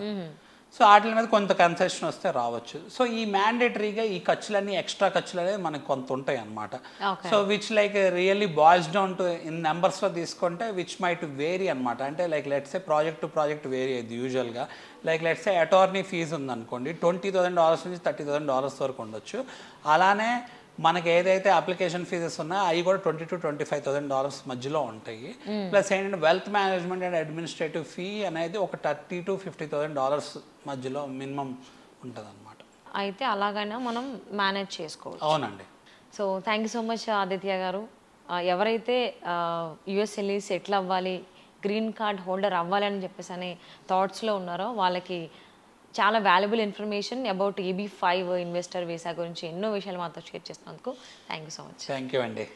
సో వాటి మీద కొంత కన్సెషన్ వస్తే రావచ్చు. సో ఈ మ్యాండేటరీగా ఈ ఖర్చులన్నీ ఎక్స్ట్రా ఖర్చులు అనేది మనకు కొంత ఉంటాయి అనమాట. So which like really boils down to in నెంబర్స్లో తీసుకుంటే విచ్ మైట్ వేరీ అనమాట. అంటే like let's a project to project vary అయ్యింది యూజువల్గా. Like let's a attorney fee ఉందనుకోండి, $20,000 నుంచి $30,000 వరకు ఉండొచ్చు. అలానే మనకి ఏదైతే అప్లికేషన్ ఫీజెస్ ఉన్నాయో అవి కూడా $20,000 to $25,000 మధ్యలో ఉంటాయి. ప్లస్ ఏంటంటే wealth management and administrative fee అనేది ఒక $30,000 to $50,000 మధ్యలో మినిమం ఉంటుంది అనమాట. అయితే అలాగైనా మనం మేనేజ్ చేసుకోవచ్చు. అవునండి. So thank you so much Aditya గారు. ఎవరైతే యుఎస్ వెళ్ళి సెటిల్ అవ్వాలి, గ్రీన్ కార్డ్ హోల్డర్ అవ్వాలి అని చెప్పేసి అనే థాట్స్లో ఉన్నారో వాళ్ళకి చాలా valuable information about EB-5 investor visa గురించి ఎన్నో విషయాలు మాతో షేర్ చేసినందుకు thank you so much. Thank you అండి.